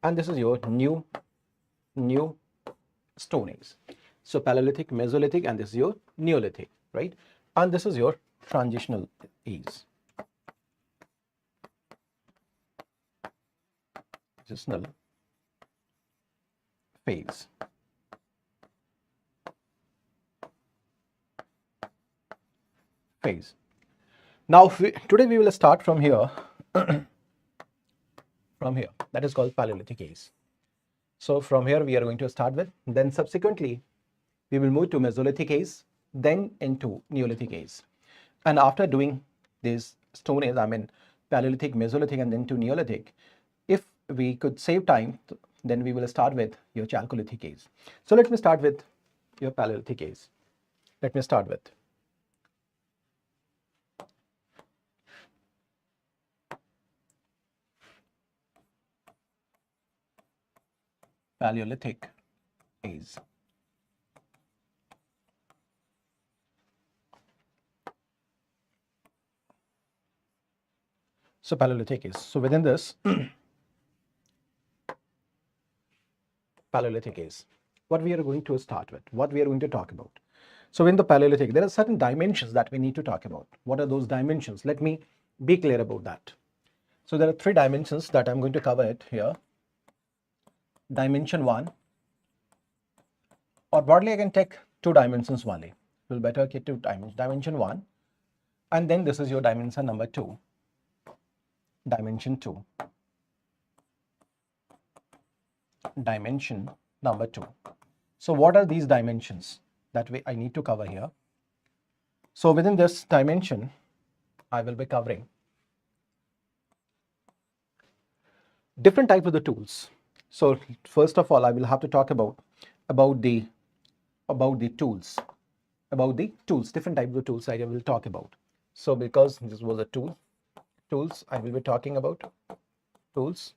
and this is your new Stone Age. So Paleolithic, Mesolithic, and this is your Neolithic, right? And this is your transitional age. Transitional phase. Now, today we will start from here. From here, that is called Paleolithic Age. So from here we are going to start with. Then subsequently, we will move to Mesolithic Age, then into Neolithic Age. And after doing this Stone Age, I mean Paleolithic, Mesolithic, and then to Neolithic, if we could save time, then we will start with your Chalcolithic Age. So let me start with your Paleolithic Age. Let me start with Paleolithic Age. So Paleolithic Age. So within this Paleolithic Age, what we are going to start with, what we are going to talk about. So in the Paleolithic, there are certain dimensions that we need to talk about. What are those dimensions? Let me be clear about that. So there are 3 dimensions that I'm going to cover it here. Dimension 1, or broadly I can take 2 dimensions only. We'll better get 2 dimensions. Dimension 1, and then this is your dimension number 2. Dimension 2. Dimension number 2. So what are these dimensions that I need to cover here? So within this dimension, I will be covering different types of the tools. So first of all, I will have to talk about the tools, different types of tools I will talk about. So because this was a tools, I will be talking about tools.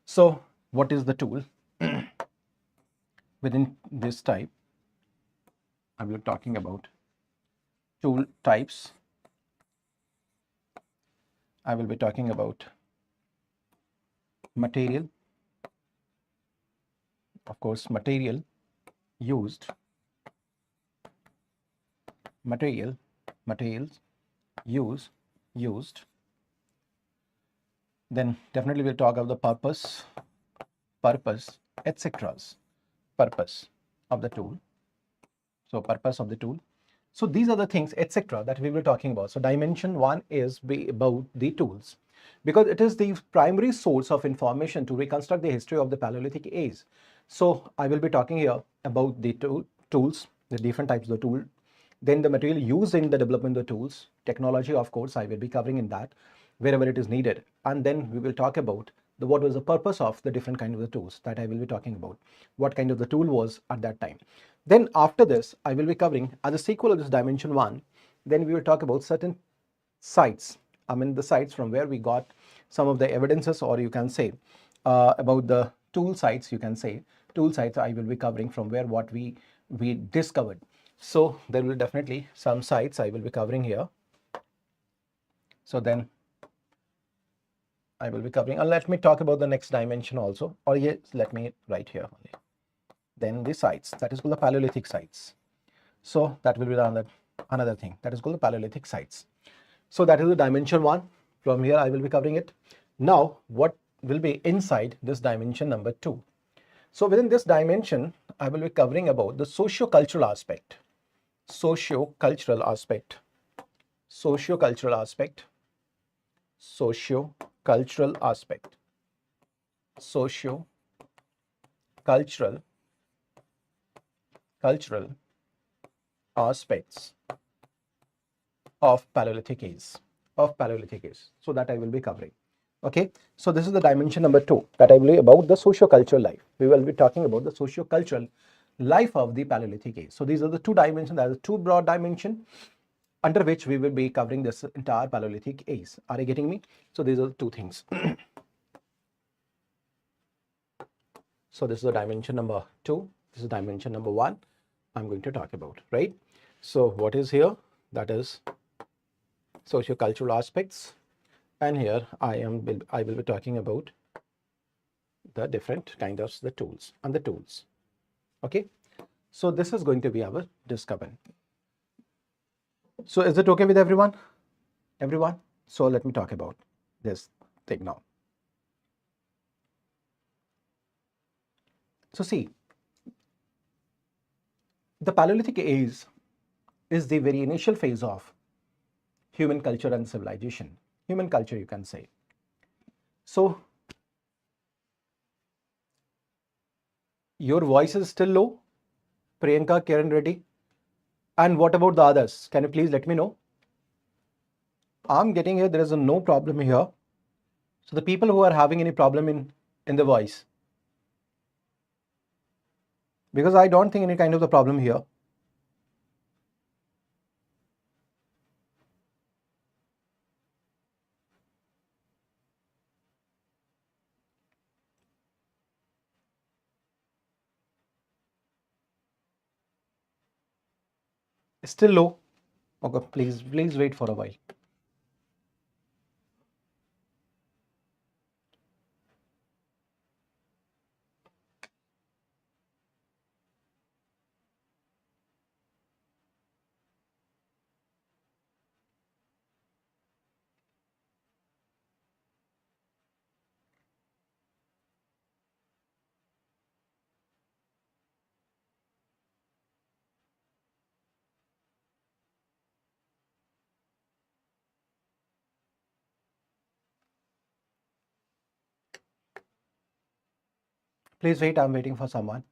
So what is the tool? Within this type, I will be talking about tool types. I will be talking about material, of course, materials used. Then definitely we'll talk about the purpose, etc. Purpose of the tool. So purpose of the tool. So these are the things, etc., that we will be talking about. So dimension 1 is about the tools, because it is the primary source of information to reconstruct the history of the Paleolithic Age. So I will be talking here about the tools, the different types of the tool, then the material used in the development of the tools, technology, of course, I will be covering in that wherever it is needed. And then we will talk about what was the purpose of the different kind of the tools that I will be talking about, what kind of the tool was at that time. Then after this, I will be covering, as a sequel of this dimension 1, then we will talk about certain sites. I mean the sites from where we got some of the evidences, or you can say about the tool sites, you can say tool sites I will be covering from where what we discovered. So there will definitely some sites I will be covering here. So then I will be covering, and let me talk about the next dimension also, or yes, let me write here only. Then the sites, that is called the Paleolithic sites. So that will be another thing that is called the Paleolithic sites. So that is the dimension 1. From here I will be covering it. Now what will be inside this dimension number 2? So within this dimension, I will be covering about the socio-cultural aspect. Socio-cultural aspect. Socio-cultural aspect. Socio-cultural aspect. Socio-cultural aspects of Paleolithic Age. So that I will be covering. Okay, so this is the dimension number 2 that I will be about the socio-cultural life. We will be talking about the socio-cultural life of the Paleolithic Age. So these are the 2 dimensions, that is 2 broad dimension under which we will be covering this entire Paleolithic Age. Are you getting me? So these are the 2 things. So this is the dimension number 2. This is dimension number 1 I'm going to talk about, right? So what is here? That is socio-cultural aspects, and here I will be talking about the different kind of the tools and the tools. Okay, so this is going to be our discovery. So is it okay with everyone? Everyone? So let me talk about this thing now. So see, the Paleolithic age is the very initial phase of human culture and civilization. Human culture, you can say. So your voice is still low, Priyanka, Kiran Reddy. And what about the others? Can you please let me know? I'm getting here, there is no problem here. So the people who are having any problem in the voice, because I don't think any kind of the problem here. Still low. Okay, please wait for a while. Please wait, I'm waiting for someone.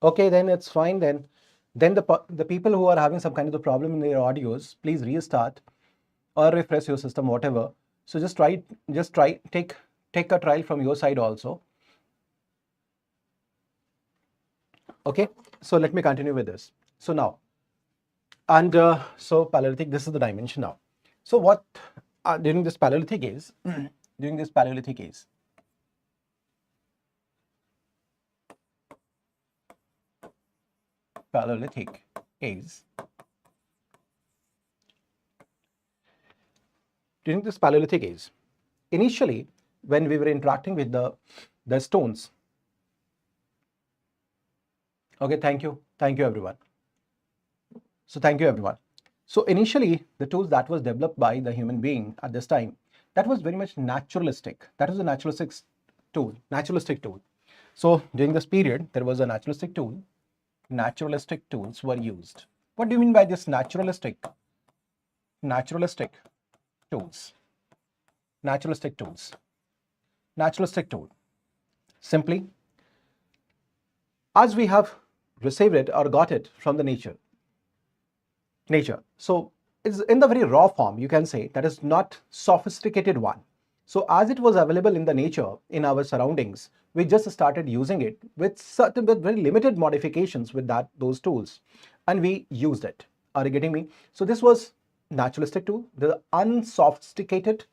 Okay, then it's fine then. Then the people who are having some kind of the problem in their audios, please restart or refresh your system, whatever. So just try, take a trial from your side also. Okay, so let me continue with this. So now, and so Paleolithic, this is the dimension now. So what during this Paleolithic age, during this Paleolithic age, Paleolithic age, during this Paleolithic age, initially when we were interacting with the stones. Okay, thank you everyone. So thank you everyone. So initially the tools that was developed by the human being at this time, that was very much naturalistic. That was a naturalistic tool. So during this period there was a naturalistic tool. Naturalistic tools were used. What do you mean by this naturalistic tools? Naturalistic tool. Simply, as we have received it or got it from the nature. So it's in the very raw form, you can say, that is not sophisticated one. So as it was available in the nature, in our surroundings, we just started using it with very limited modifications with those tools, and we used it. Are you getting me? So this was naturalistic tool. The unsophisticated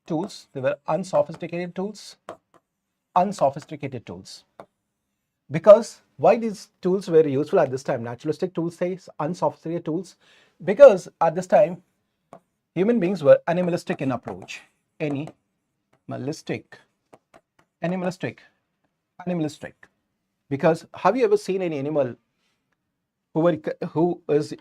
tools, they were unsophisticated tools. Because why these tools were useful at this time? Naturalistic tools says unsophisticated tools, because at this time human beings were animalistic in approach. Animalistic. Because have you ever seen any animal who is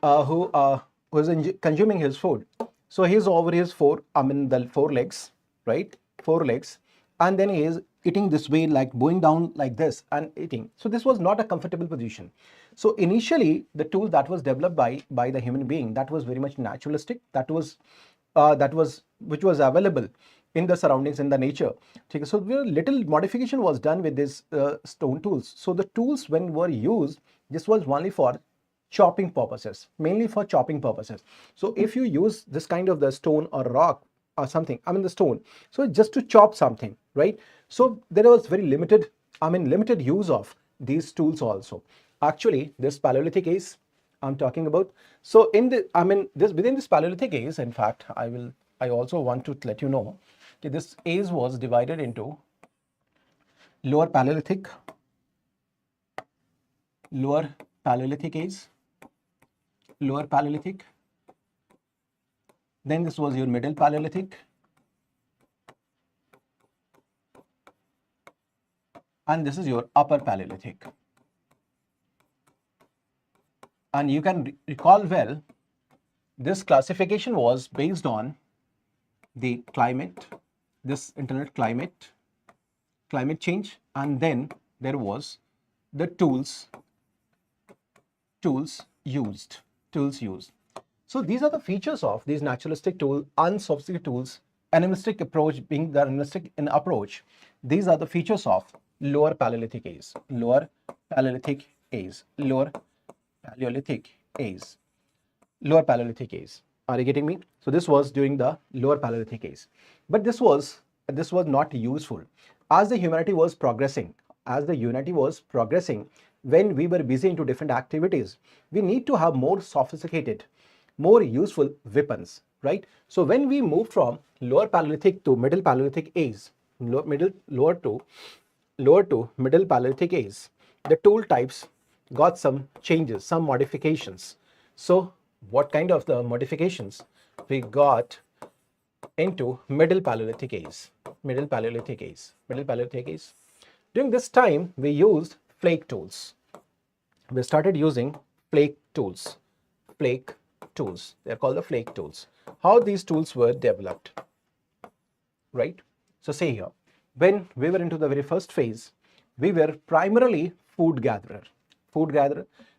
consuming his food? So he's over his the four legs, right? Four legs, and then he is eating this way, like bowing down like this and eating. So this was not a comfortable position. So initially the tool that was developed by the human being, that was very much naturalistic, which was available in the surroundings, in the nature. So little modification was done with these stone tools. So the tools when were used, this was only for chopping purposes, mainly for chopping purposes. So if you use this kind of the stone or rock or something, the stone, so just to chop something, right? So there was very limited, limited use of these tools also. Actually, this Paleolithic age I'm talking about. So in the, within this Paleolithic age, in fact, I also want to let you know that this age was divided into lower Paleolithic, lower Paleolithic age, lower Paleolithic. Then this was your middle Paleolithic, and this is your upper Paleolithic. And you can recall well, this classification was based on the climate, this internal climate change, and then there was the tools used. So these are the features of these naturalistic tools, unsophisticated tools, animalistic approach being the animalistic in approach. These are the features of lower Paleolithic age, lower Paleolithic age, lower Paleolithic age, lower Paleolithic age. Are you getting me? So this was during the lower Paleolithic age, but this was not useful as the humanity was progressing. When we were busy into different activities, we need to have more sophisticated, more useful weapons, right? So when we moved from lower Paleolithic to middle Paleolithic age, lower to middle Paleolithic age, the tool types got some changes, some modifications. So what kind of the modifications we got into middle Paleolithic age? During this time, we used flake tools. We started using flake tools. They are called the flake tools. How these tools were developed, right? So say here, when we were into the very first phase, we were primarily food gatherer.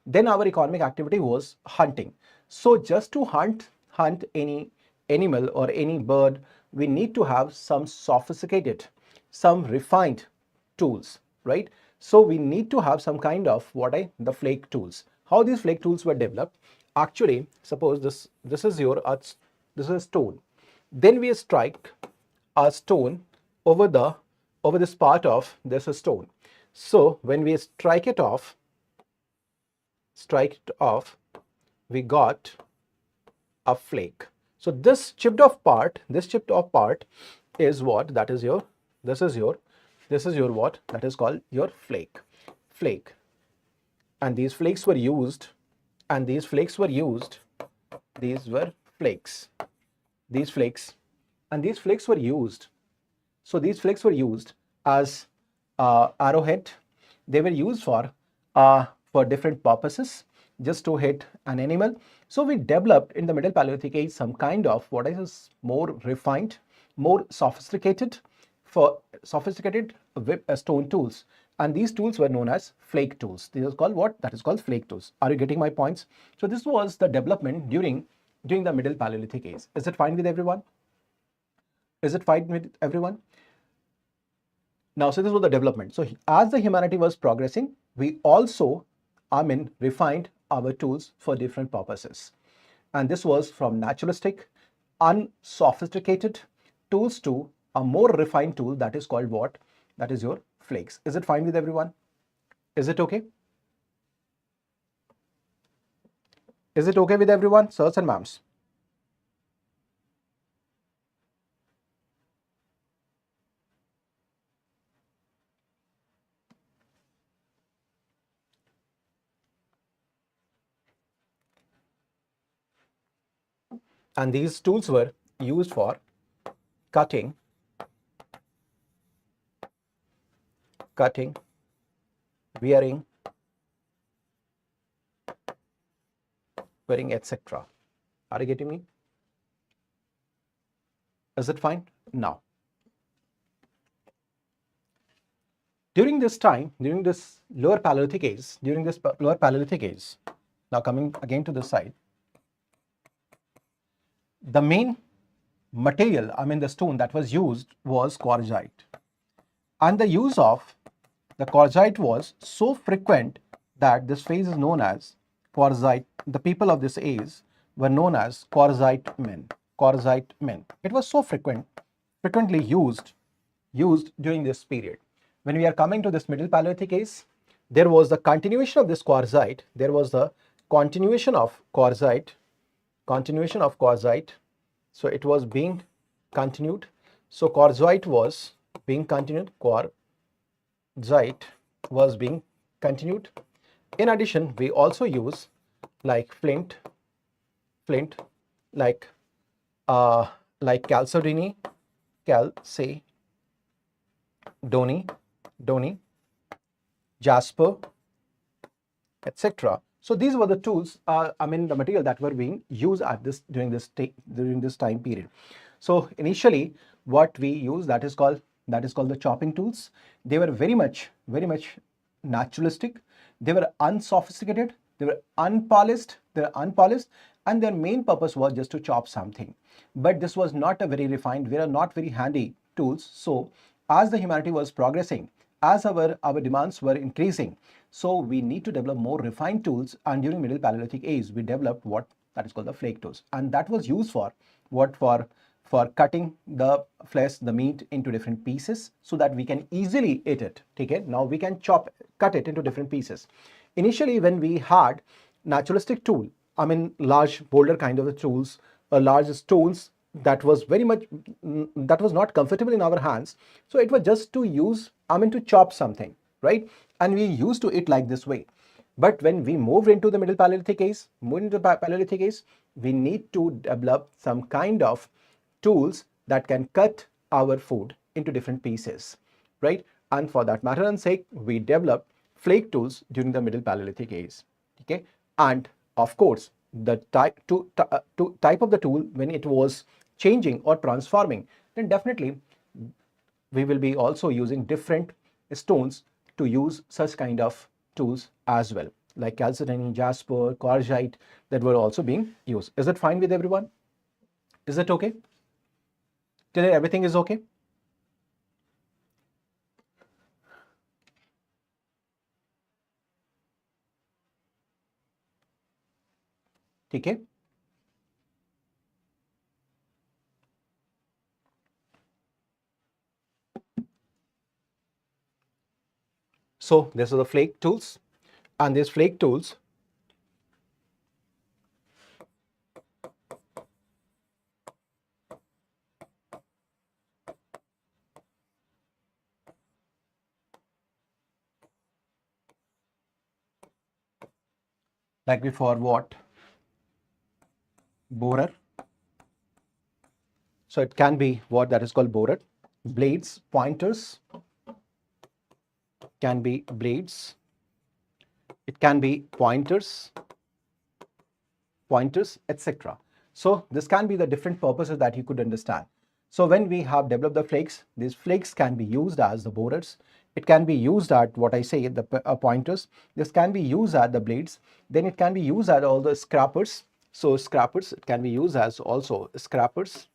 Then our economic activity was hunting. So just to hunt any animal or any bird, we need to have some sophisticated, some refined tools, right? So we need to have some kind of the flake tools. How these flake tools were developed? Actually, suppose this is a stone. Then we strike a stone over this part of this stone. So when we strike it off, we got a flake. So this chipped off part is what? That is your, this is your what? That is called your flake. And these flakes were used, these were flakes. And these flakes were used. So these flakes were used as arrowhead. They were used for different purposes, just to hit an animal. So we developed in the middle Paleolithic age some kind of what is more refined, more sophisticated stone tools, and these tools were known as flake tools. This is called what? That is called flake tools. Are you getting my points? So this was the development during the middle Paleolithic age. Is it fine with everyone? Now, so this was the development. So as the humanity was progressing, we also refined our tools for different purposes. And this was from naturalistic, unsophisticated tools to a more refined tool, that is called what? That is your flakes. Is it fine with everyone? Is it okay? Is it okay with everyone, sirs and ma'ams? And these tools were used for cutting, wearing, etc. Are you getting me? Is it fine? Now, during this time, during this lower Paleolithic age, now coming again to this side, the main material, the stone that was used was quartzite. And the use of the quartzite was so frequent that this phase is known as the people of this age were known as Quartzite men. Quartzite men. It was so frequently used during this period. When we are coming to this Middle Paleolithic age, there was the continuation of this quartzite. There was the continuation of quartzite. So it was being continued. So quartzite was being continued. Quartzite was being continued. In addition, we also use like flint, like chalcedony, jasper, etc. So these were the tools, the material that were being used at during this time period. So initially, what we use that is called the chopping tools. They were very much naturalistic. They were unsophisticated. They were unpolished. And their main purpose was just to chop something. But this was not a very refined, they are not very handy tools. So as the humanity was progressing, as our demands were increasing, so we need to develop more refined tools. And during Middle Paleolithic age, we developed what that is called the flake tools, and that was used for what? For cutting the flesh, the meat into different pieces, so that we can easily eat it. Okay, now we can cut it into different pieces. Initially, when we had naturalistic tool, large boulder kind of the tools, large stones, that was very much that was not comfortable in our hands. So it was just to use, to chop something, right? And we used to eat like this way. But when we moved into the Middle Paleolithic age, we need to develop some kind of tools that can cut our food into different pieces, right? And for that matter and sake, we developed flake tools during the Middle Paleolithic age. Okay, and of course, the type of the tool, when it was changing or transforming, then definitely we will be also using different stones to use such kind of tools as well, like chalcedony, jasper, quartzite, that were also being used. Is it fine with everyone? Is it okay? Till everything is okay? Okay. So these are the flake tools, and these flake tools like before what? Borer. So it can be what that is called borer. Blades, pointers, can be blades. It can be pointers, etc. So this can be the different purposes that you could understand. So when we have developed the flakes, these flakes can be used as the borers. It can be used at what I say, the pointers. This can be used at the blades. Then it can be used at all the scrapers. So scrapers, it can be used as also scrapers,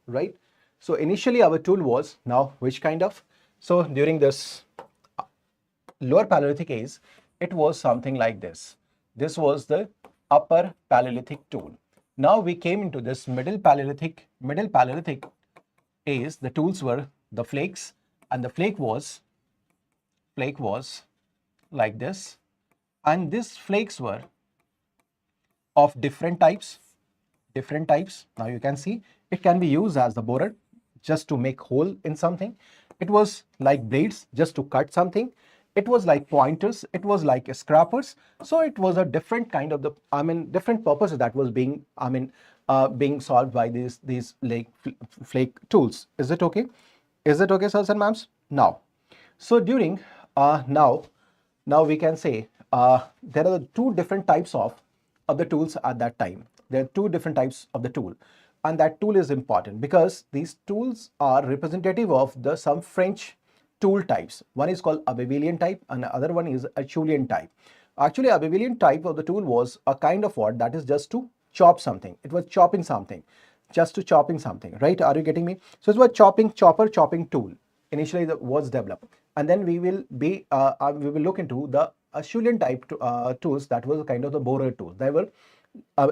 right? So initially our tool was now which kind of? So during this lower Paleolithic age, it was something like this. This was the upper Paleolithic tool. Now we came into this Middle Paleolithic age. The tools were the flakes, and the flake was like this, and these flakes were of different types. Now you can see it can be used as the borer, just to make hole in something. It was like blades, just to cut something. It was like pointers, it was like scrapers. So it was a different kind of different purposes that was being being solved by these flake tools. Is it okay? Is it okay, sirs and ma'ams? Now, so during now we can say there are two different types of the tools at that time. There are two different types of the tool, and that tool is important because these tools are representative of some French tool types. One is called a Babylonian type and the other one is a Acheulean type. Actually, a Babylonian type of the tool was a kind of what that is just to chop something. It was chopping something, just to chopping something, right? Are you getting me? So it was chopping tool. Initially the was developed, and then we will look into the Acheulean type tools, that was kind of the borer tools. They were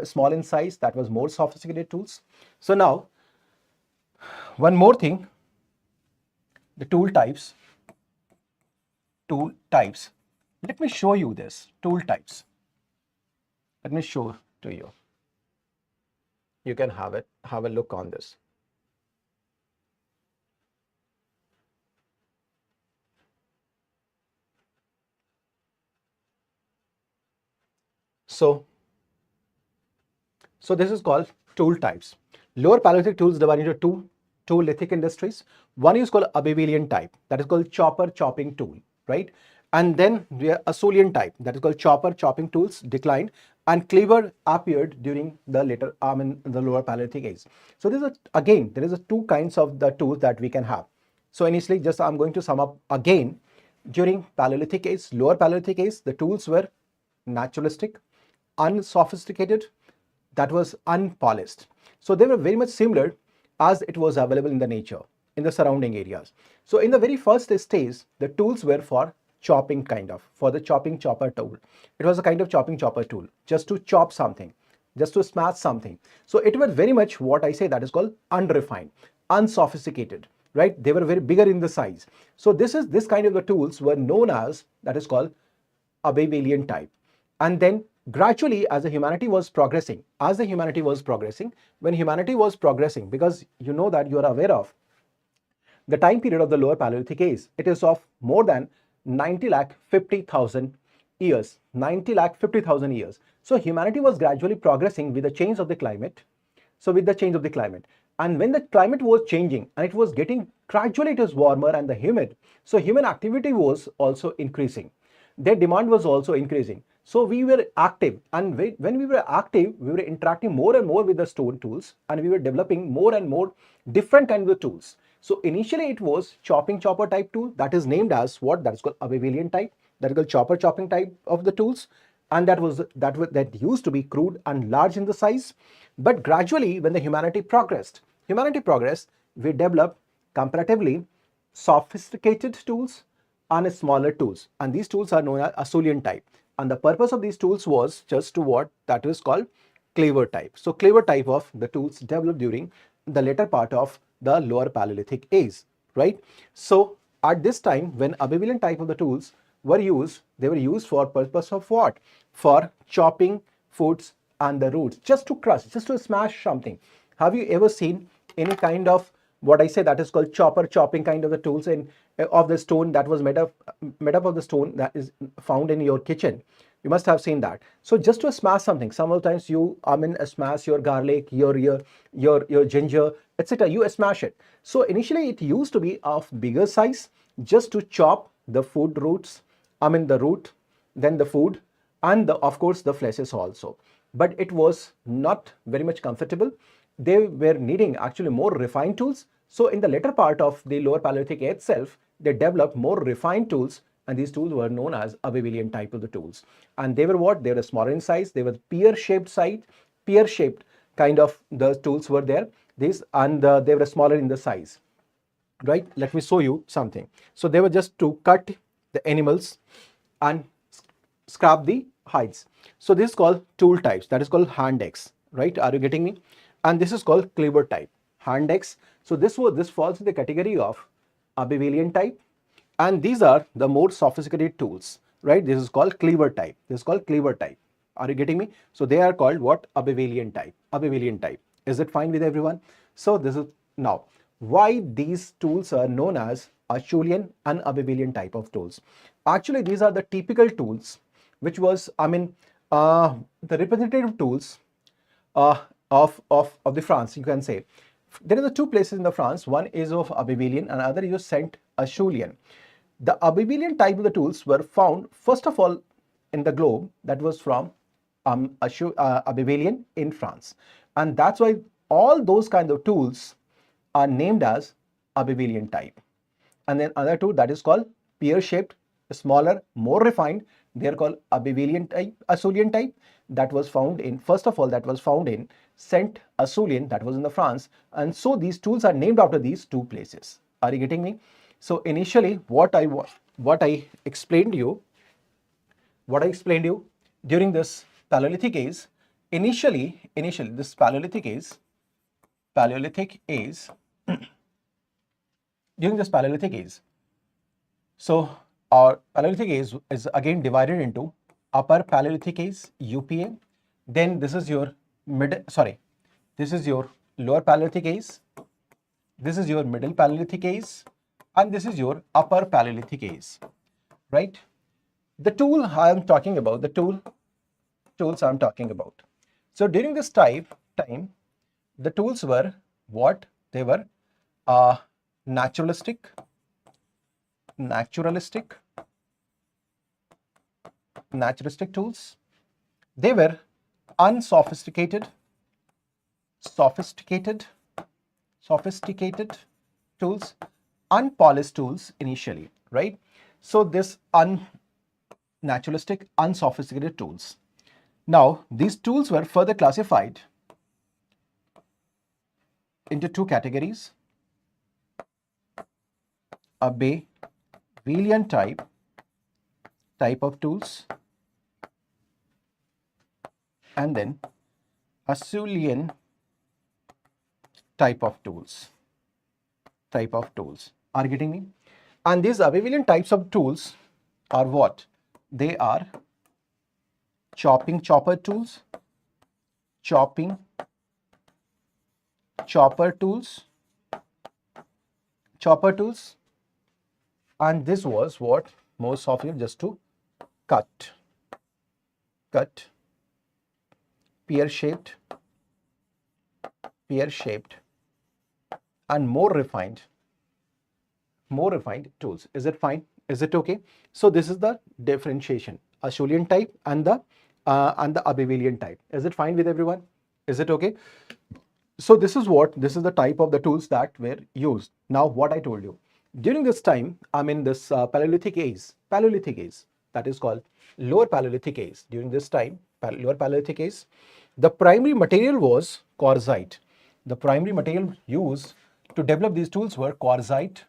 small in size, that was more sophisticated tools. So now, one more thing, the tool types. Let me show you this, tool types. Let me show to you. You can have a look on this. So this is called tool types. Lower Paleolithic tools divided into two lithic industries. One is called Abelian type, that is called chopper chopping tool, right? And then we have Acheulean type, that is called chopper chopping tools declined, and cleaver appeared during the later the Lower Paleolithic age. So there is two kinds of the tools that we can have. So initially, just I'm going to sum up again. During Paleolithic age, Lower Paleolithic age, the tools were naturalistic, unsophisticated, that was unpolished. So they were very much similar as it was available in the nature, in the surrounding areas. So in the very first stage, the tools were for chopping, for the chopping chopper tool. It was a kind of chopping chopper tool, just to chop something, just to smash something. So it was very much what I say, that is called unrefined, unsophisticated, right? They were very bigger in the size. So this kind of the tools were known as, that is called Abelian type. And then gradually, as the humanity was progressing, when humanity was progressing, because you know that you are aware of the time period of the Lower Paleolithic age, it is of more than 90,50,000 years. 90,50,000 years. So humanity was gradually progressing with the change of the climate. And when the climate was changing and it was getting, gradually it was warmer and the humid. So human activity was also increasing. Their demand was also increasing. So we were active, and when we were active, we were interacting more and more with the stone tools, and we were developing more and more different kinds of tools. So initially it was chopping chopper type tool, that is named as what? That is called Abelian type, that is called chopper chopping type of the tools, and that used to be crude and large in the size. But gradually, when the humanity progressed, we developed comparatively sophisticated tools and smaller tools, and these tools are known as Acheulean type. And the purpose of these tools was just to what? That is called cleaver type. So cleaver type of the tools developed during the later part of the Lower Paleolithic age, right? So at this time, when Abelian type of the tools were used, they were used for purpose of what? For chopping foods and the roots, just to crush, just to smash something. Have you ever seen any kind of what I say, that is called chopper chopping kind of the tools of the stone that was made up of the stone that is found in your kitchen? You must have seen that. So just to smash something, sometimes you smash your garlic, your ginger, etc. You smash it. So initially it used to be of bigger size, just to chop the food roots, the root, then the food, and of course the fleshes also. But it was not very much comfortable. They were needing actually more refined tools. So in the later part of the Lower Paleolithic age itself, they developed more refined tools, and these tools were known as Abelian type of the tools. And they were what? They were smaller in size. They were pear-shaped kind of the tools were there. They were smaller in the size. Right? Let me show you something. So they were just to cut the animals and scrap the hides. So this is called tool types. That is called hand axe. Right? Are you getting me? And this is called cleaver type. Hand axe. So this falls in the category of Abelian type, and these are the more sophisticated tools, right? This is called cleaver type. Are you getting me? So they are called what? Abelian type. Is it fine with everyone? So this is now why these tools are known as Acheulean and Abelian type of tools. Actually, these are the typical tools, which was the representative tools of the France, you can say. There are the two places in the France. One is of Abelian and other is Saint Acheulean. The Abelian type of the tools were found first of all in the globe, that was from Abelian in France, and that's why all those kinds of tools are named as Abelian type. And then other two, that is called pear-shaped, smaller, more refined, they are called Abelian type, Acheulean type. That was found in, first of all, that was found in Saint Acheulean, that was in the France. And so these tools are named after these two places. Are you getting me? So initially what I explained to you, what I explained you during this Paleolithic age, initially this Paleolithic age, during this Paleolithic age, so our Paleolithic age is again divided into Upper Paleolithic age, UPA, then this is your this is your Lower Paleolithic age, this is your Middle Paleolithic age, and this is your Upper Paleolithic age, right? The tool I am talking about, tools I'm talking about. So during this time, the tools were what? They were naturalistic tools. They were unsophisticated, sophisticated tools, unpolished tools initially, right? So this naturalistic, unsophisticated tools. Now, these tools were further classified into two categories: a Babylonian type of tools, and then a Sulian type of tools. Are you getting me? And these Babylonian types of tools are what? They are chopper tools, and this was what? Most of it just to cut, pear-shaped, and more refined tools. Is it fine? Is it okay? So this is the differentiation: a Schulian type and the Babylonian type. Is it fine with everyone? Is it okay? So this is the type of the tools that were used. Now, what I told you during this time, I mean this Paleolithic age, that is called Lower Paleolithic age. During this time, Lower Paleolithic age, the primary material was quartzite. The primary material used to develop these tools were quartzite.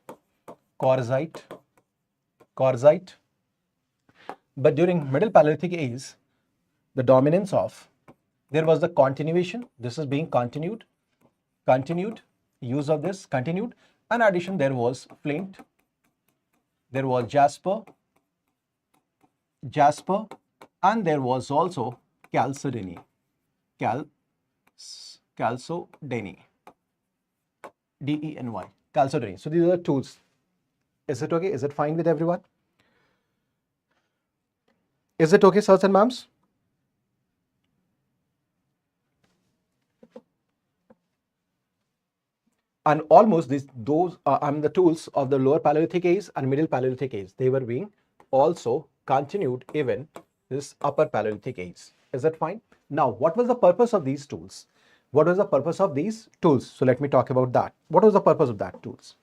But during Middle Paleolithic age, the dominance of, there was the continuation. This is being continued, use of this continued. In addition, there was flint, there was jasper, and there was also chalcedony. D-E-N-Y, chalcedony. So these are the tools. Is it okay? Is it fine with everyone? Is it okay, sirs and ma'ams? And almost those the tools of the Lower Paleolithic age and Middle Paleolithic age, they were being also continued even this Upper Paleolithic age. Is that fine? Now, what was the purpose of these tools? So let me talk about that. What was the purpose of that tools?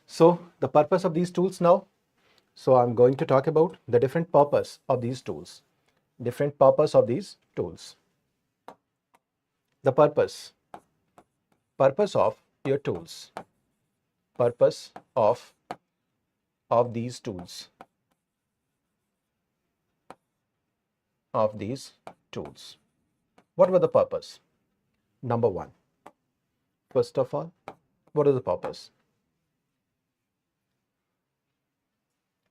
So the purpose of these tools now. So I'm going to talk about the different purpose of these tools. The purpose of your tools. Purpose of these tools. What were the purpose? Number one. First of all, what is the purpose?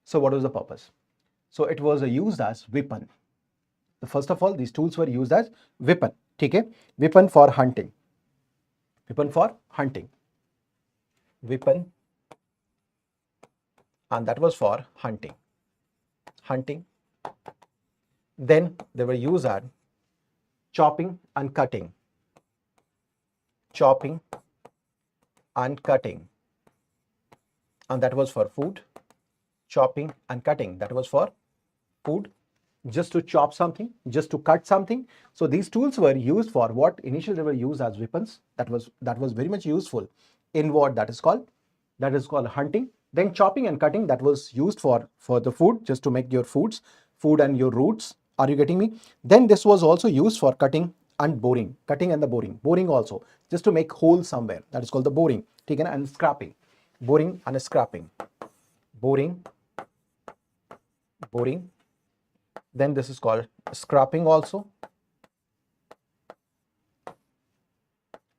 So what was the purpose? So it was used as weapon. First of all, these tools were used as weapon. Okay? Weapon for hunting. And that was for hunting. Then they were used at chopping and cutting. And that was for food. Chopping and cutting, that was for food. Just to chop something, just to cut something. So these tools were used for what? Initially they were used as weapons. That was very much useful in what? That is called hunting. Then chopping and cutting, that was used for the food, just to make your food and your roots. Are you getting me? Then this was also used for cutting and boring. Boring also, just to make holes somewhere. That is called the boring. And scrapping. Boring and scrapping. Then this is called scrapping also.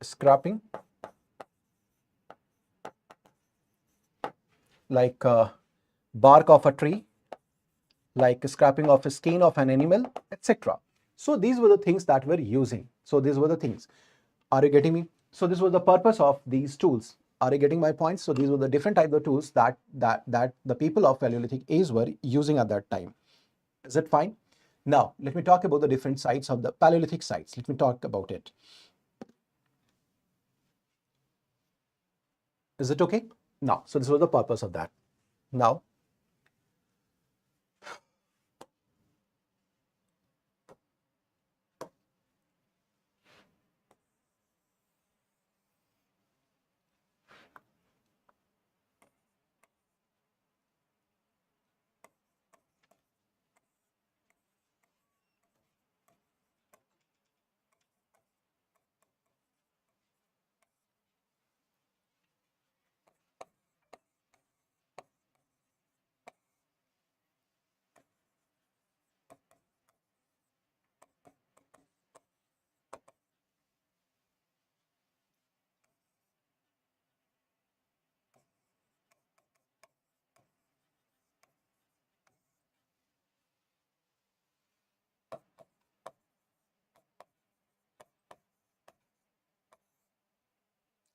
Scrapping, like bark of a tree, like scrapping of a skin of an animal, etc. So these were the things that we're using. So these were the things. Are you getting me? So this was the purpose of these tools. Are you getting my points? So these were the different types of tools that the people of Paleolithic age were using at that time. Is it fine? Now let me talk about the different sites of the Paleolithic sites. Let me talk about it. Is it okay? Now, so this was the purpose of that. Now,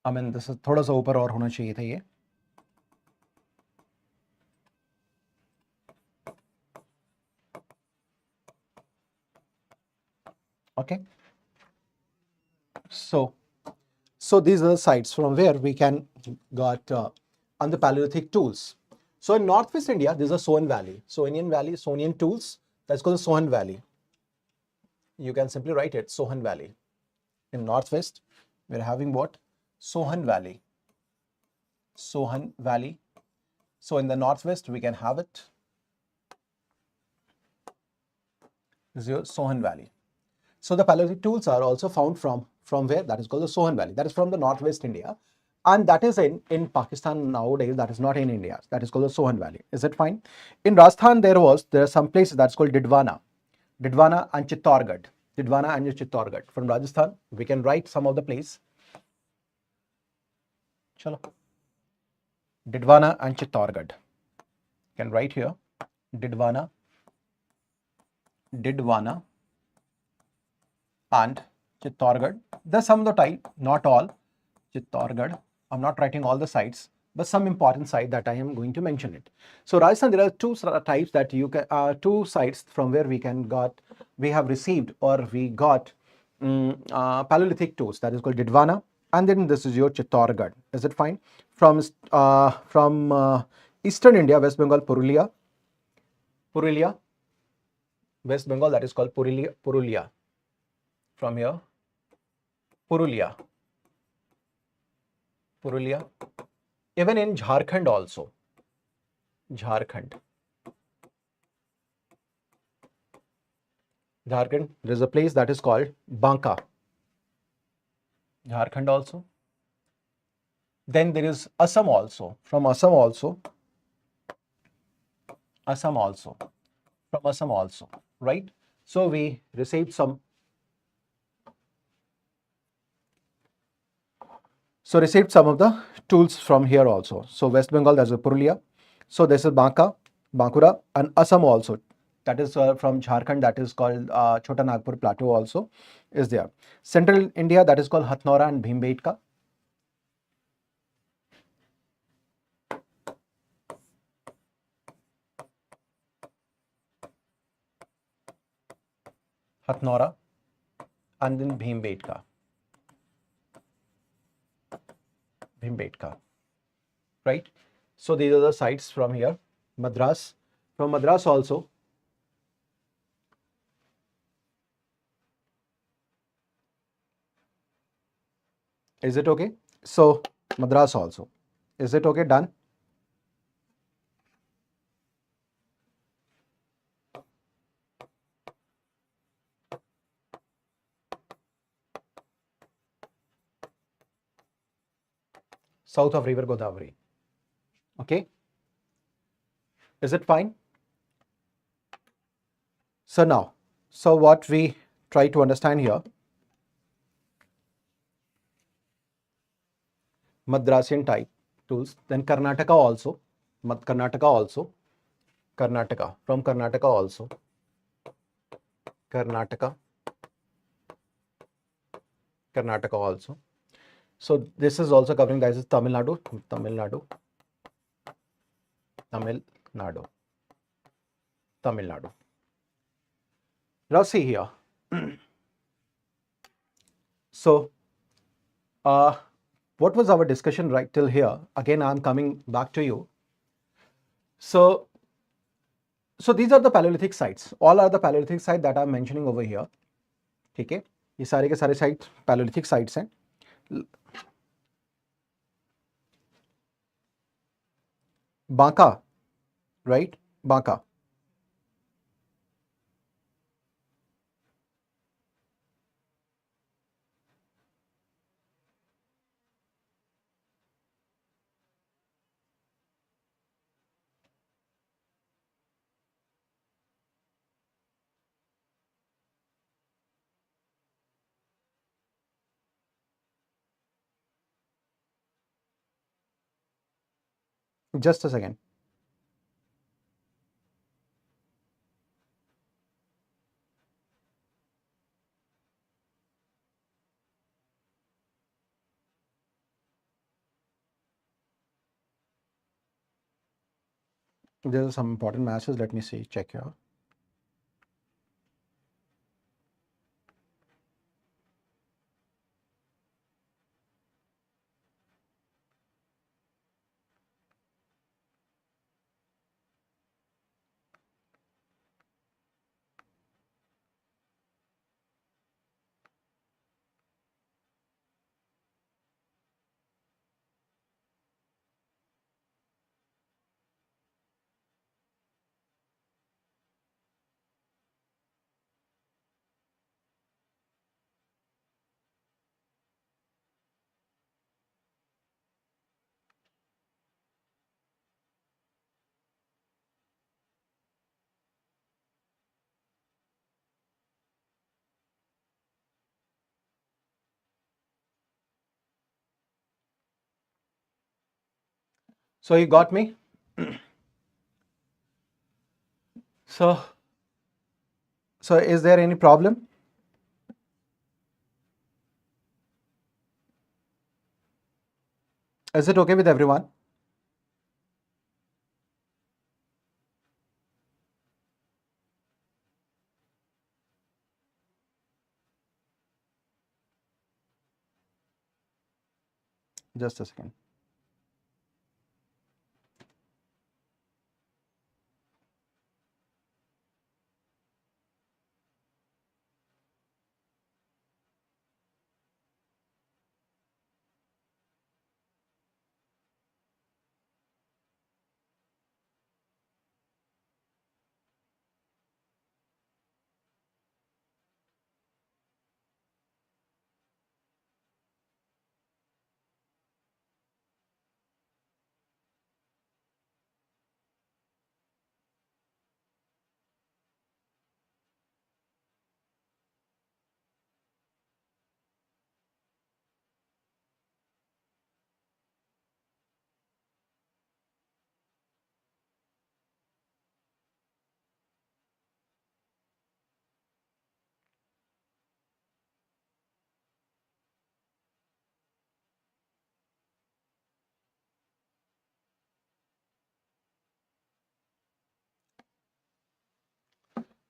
I mean, this is थोड़ा सा ऊपर और होना चाहिए था ये. Okay. So these are the sites from where we can got on the Paleolithic tools. So in Northwest India, there's a Sohan Valley. Sonian tools. That's called the Sohan Valley. You can simply write it, Sohan Valley. In Northwest, we're having what? Sohan Valley. Sohan Valley. So in the Northwest, we can have it. This is your Sohan Valley. So the Paleolithic tools are also found from where? That is called the Sohan Valley. That is from the Northwest India. And that is in Pakistan nowadays. That is not in India. That is called the Sohan Valley. Is it fine? In Rajasthan, there are some places that's called Didwana. Didwana and Chittorgarh. Didwana and Chittorgarh. From Rajasthan, we can write some of the place. Chalo. Didwana and Chittorgarh. You can write here. Didwana and Chittorgarh. There's some of the type, not all. Chittorgarh. I'm not writing all the sites, but some important site that I am going to mention it. So Rajasthan, there are two types that you can, two sites from where we have received or we got Paleolithic tools. That is called Didwana, and then this is your Chittorgarh. Is it fine? From Eastern India, West Bengal, Purulia, West Bengal. That is called Purulia. From here, Purulia. Even in Jharkhand also. Jharkhand, there's a place that is called Banka. Jharkhand also. Then there is Assam also. From Assam also. From Assam also. Right? So we received some. So received some of the tools from here also. So West Bengal, there's a Purulia. So this is Banka, Bankura, and Assam also. That is from Jharkhand, that is called Chota Nagpur Plateau also is there. Central India, that is called Hathnora and Bhimbetka. Hathnora and then Bhimbetka. Right? So these are the sites from here. Madras. From Madras also. Is it okay? So Madras also. Is it okay? Done? South of River Godavari. Okay. Is it fine? So now, so what we try to understand here, Madrasian type tools, then Karnataka also, Karnataka also, Karnataka, from Karnataka also, Karnataka, Karnataka also. So this is also covering, that is Tamil Nadu, Tamil Nadu, Tamil Nadu, Tamil Nadu. Now see here. So what was our discussion right till here? Again, I'm coming back to you. So these are the Paleolithic sites. All are the Paleolithic sites that I'm mentioning over here. ठीक है, ये सारे के सारे site Paleolithic sites हैं. Banka, right? Banka. Just a second. There are some important messages. Let me see. Check here. So you got me? So is there any problem? Is it okay with everyone? Just a second.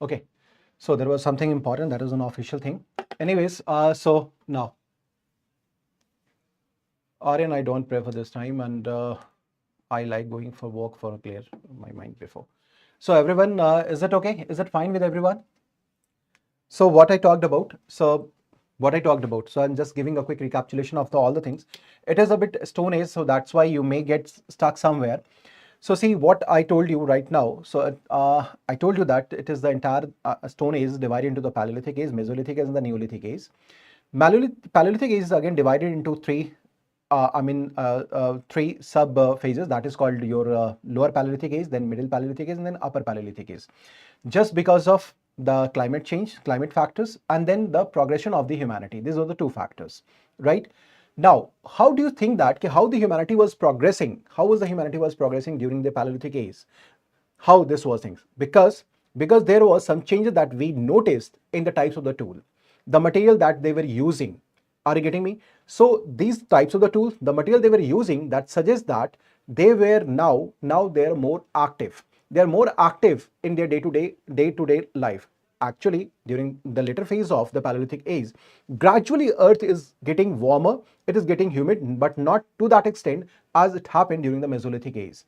Okay. So there was something important, that is an official thing. Anyways, so now, Aryan, I don't pray for this time, and I like going for walk for clear my mind before. So everyone, is it okay? Is it fine with everyone? So what I talked about, so I'm just giving a quick recapitulation of all the things. It is a bit Stone Age, so that's why you may get stuck somewhere. So see what I told you right now. So I told you that it is the entire Stone Age divided into the Paleolithic Age, Mesolithic Age, and the Neolithic Age. Paleolithic Age is again divided into three three sub phases. That is called your lower Paleolithic Age, then middle Paleolithic Age, and then upper Paleolithic Age. Just because of the climate change, climate factors, and then the progression of the humanity. These are the two factors, right? Now, how do you think that, how the humanity was progressing? How was the humanity was progressing during the Paleolithic age? How this was things? Because there was some changes that we noticed in the types of the tool, the material that they were using. Are you getting me? So these types of the tools, the material they were using, that suggests that they were now they're more active. They're more active in their day-to-day life. Actually, during the later phase of the Paleolithic age, gradually Earth is getting warmer, it is getting humid, but not to that extent as it happened during the Mesolithic age.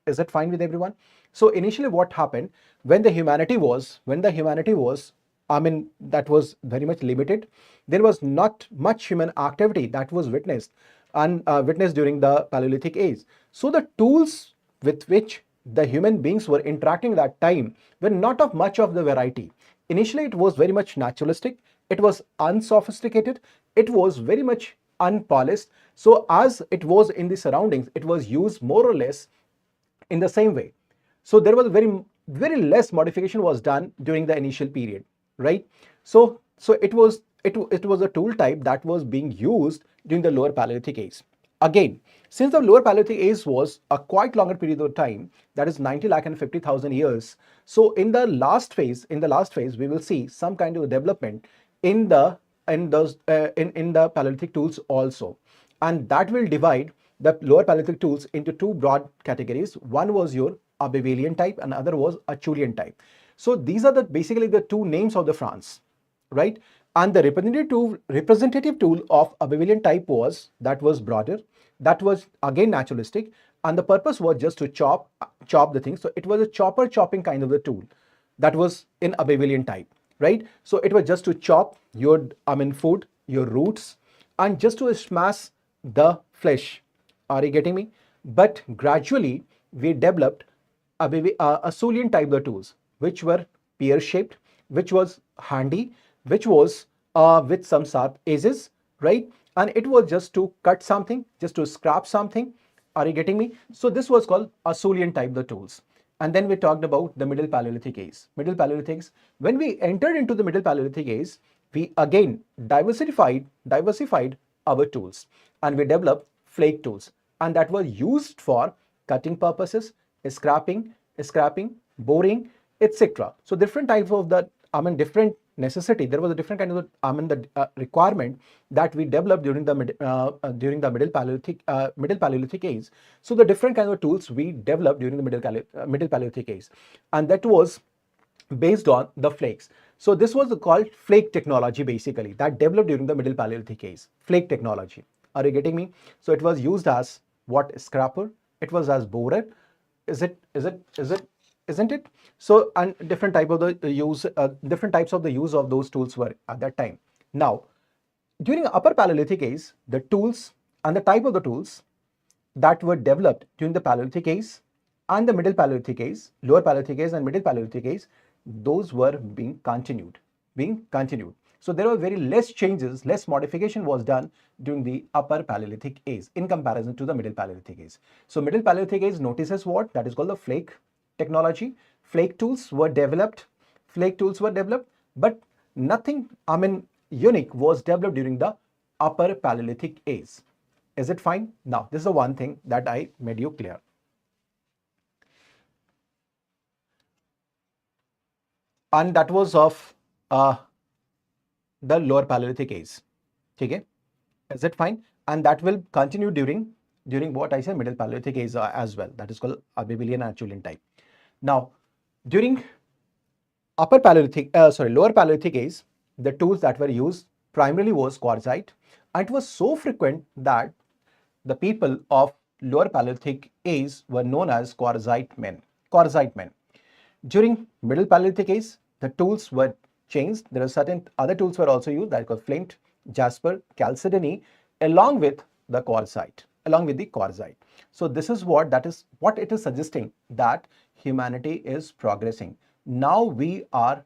Is that fine with everyone? So initially what happened when the humanity was, that was very much limited. There was not much human activity that was witnessed during the Paleolithic age. So the tools with which the human beings were interacting at that time were not of much of the variety. Initially, it was very much naturalistic. It was unsophisticated. It was very much unpolished. So as it was in the surroundings, it was used more or less in the same way. So there was very less modification was done during the initial period, right? So it was a tool type that was being used during the lower Paleolithic age. Again, since the lower Paleolithic age was a quite longer period of time, that is 90 lakh and 50,000 years. So in the last phase, we will see some kind of development in the Paleolithic tools also, and that will divide the lower Paleolithic tools into two broad categories. One was your Abelian type and other was Acheulean type. So these are basically the two names of the France, right? And the representative tool of Abelian type was broader, that was again naturalistic, and the purpose was just to chop the thing. So it was a chopping kind of the tool that was in Abelian type, right? So it was just to chop your food, your roots, and just to smash the flesh. Are you getting me? But gradually we developed a Acheulean type of tools, which were pear-shaped, which was handy, which was with some sharp edges, right? And it was just to cut something, just to scrap something. Are you getting me? So this was called Acheulean type of tools. And then we talked about the Middle Paleolithic age. Middle Paleolithic age. When we entered into the Middle Paleolithic age, we again diversified our tools, and we developed flake tools, and that was used for cutting purposes, scrapping, boring, etc. So different types of the different necessity. There was a different kind of requirement that we developed during the Middle Paleolithic age. So the different kind of tools we developed during the Middle Paleolithic age, and that was based on the flakes. So this was called flake technology, basically, that developed during the Middle Paleolithic age. Flake technology. Are you getting me? So it was used as what? Scrapper. It was as borer. Isn't it? So, and different type of the use, different types of the use of those tools were at that time. Now, during Upper Paleolithic age, the tools and the type of the tools that were developed during the Paleolithic age and the Middle Paleolithic age, Lower Paleolithic age and Middle Paleolithic age, those were being continued. So there were very less changes, less modification was done during the Upper Paleolithic age in comparison to the Middle Paleolithic age. So Middle Paleolithic age notices what? That is called the flake technology. Flake tools were developed, but nothing unique was developed during the Upper Paleolithic age. Is it fine? Now, this is the one thing that I made you clear. And that was of the Lower Paleolithic age. Okay? Is it fine? And that will continue during what I said, Middle Paleolithic age as well. That is called Abelian and Acheulean type. Now, during Lower Paleolithic age, the tools that were used primarily was quartzite, and it was so frequent that the people of Lower Paleolithic age were known as quartzite men. During Middle Paleolithic age, the tools were changed. There are certain other tools were also used, that was flint, jasper, chalcedony, along with the quartzite. So this is what it is suggesting, that humanity is progressing. Now we are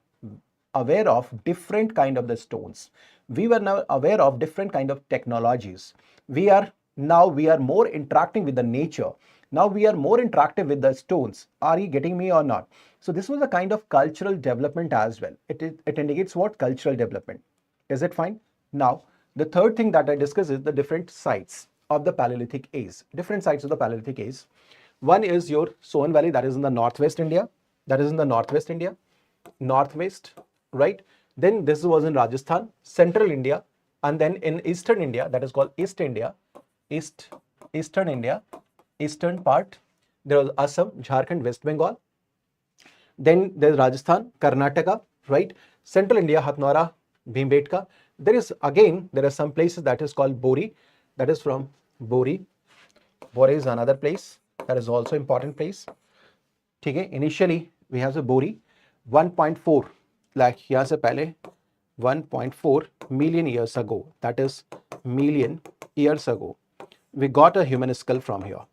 aware of different kind of the stones. We were now aware of different kind of technologies. We are more interacting with the nature. Now we are more interactive with the stones. Are you getting me or not? So this was a kind of cultural development as well. It indicates what? Cultural development. Is it fine? Now, the third thing that I discuss is the different sites of the Paleolithic Age. Different sites of the Paleolithic Age. One is your Soan Valley, that is in the northwest India. That is in the northwest India. Northwest, right? Then this was in Rajasthan, central India, and then in eastern India, that is called East India, eastern India, eastern part. There was Assam, Jharkhand, West Bengal. Then there's Rajasthan, Karnataka, right? Central India, Hatnora, Bhimbetka. There are some places that is called Bori. That is from Bori. Bori is another place. That is also important place. Okay. Initially, we have the Bori. 1.4 lakh यहाँ से पहले 1.4 million years ago. That is million years ago. We got a human skull from here.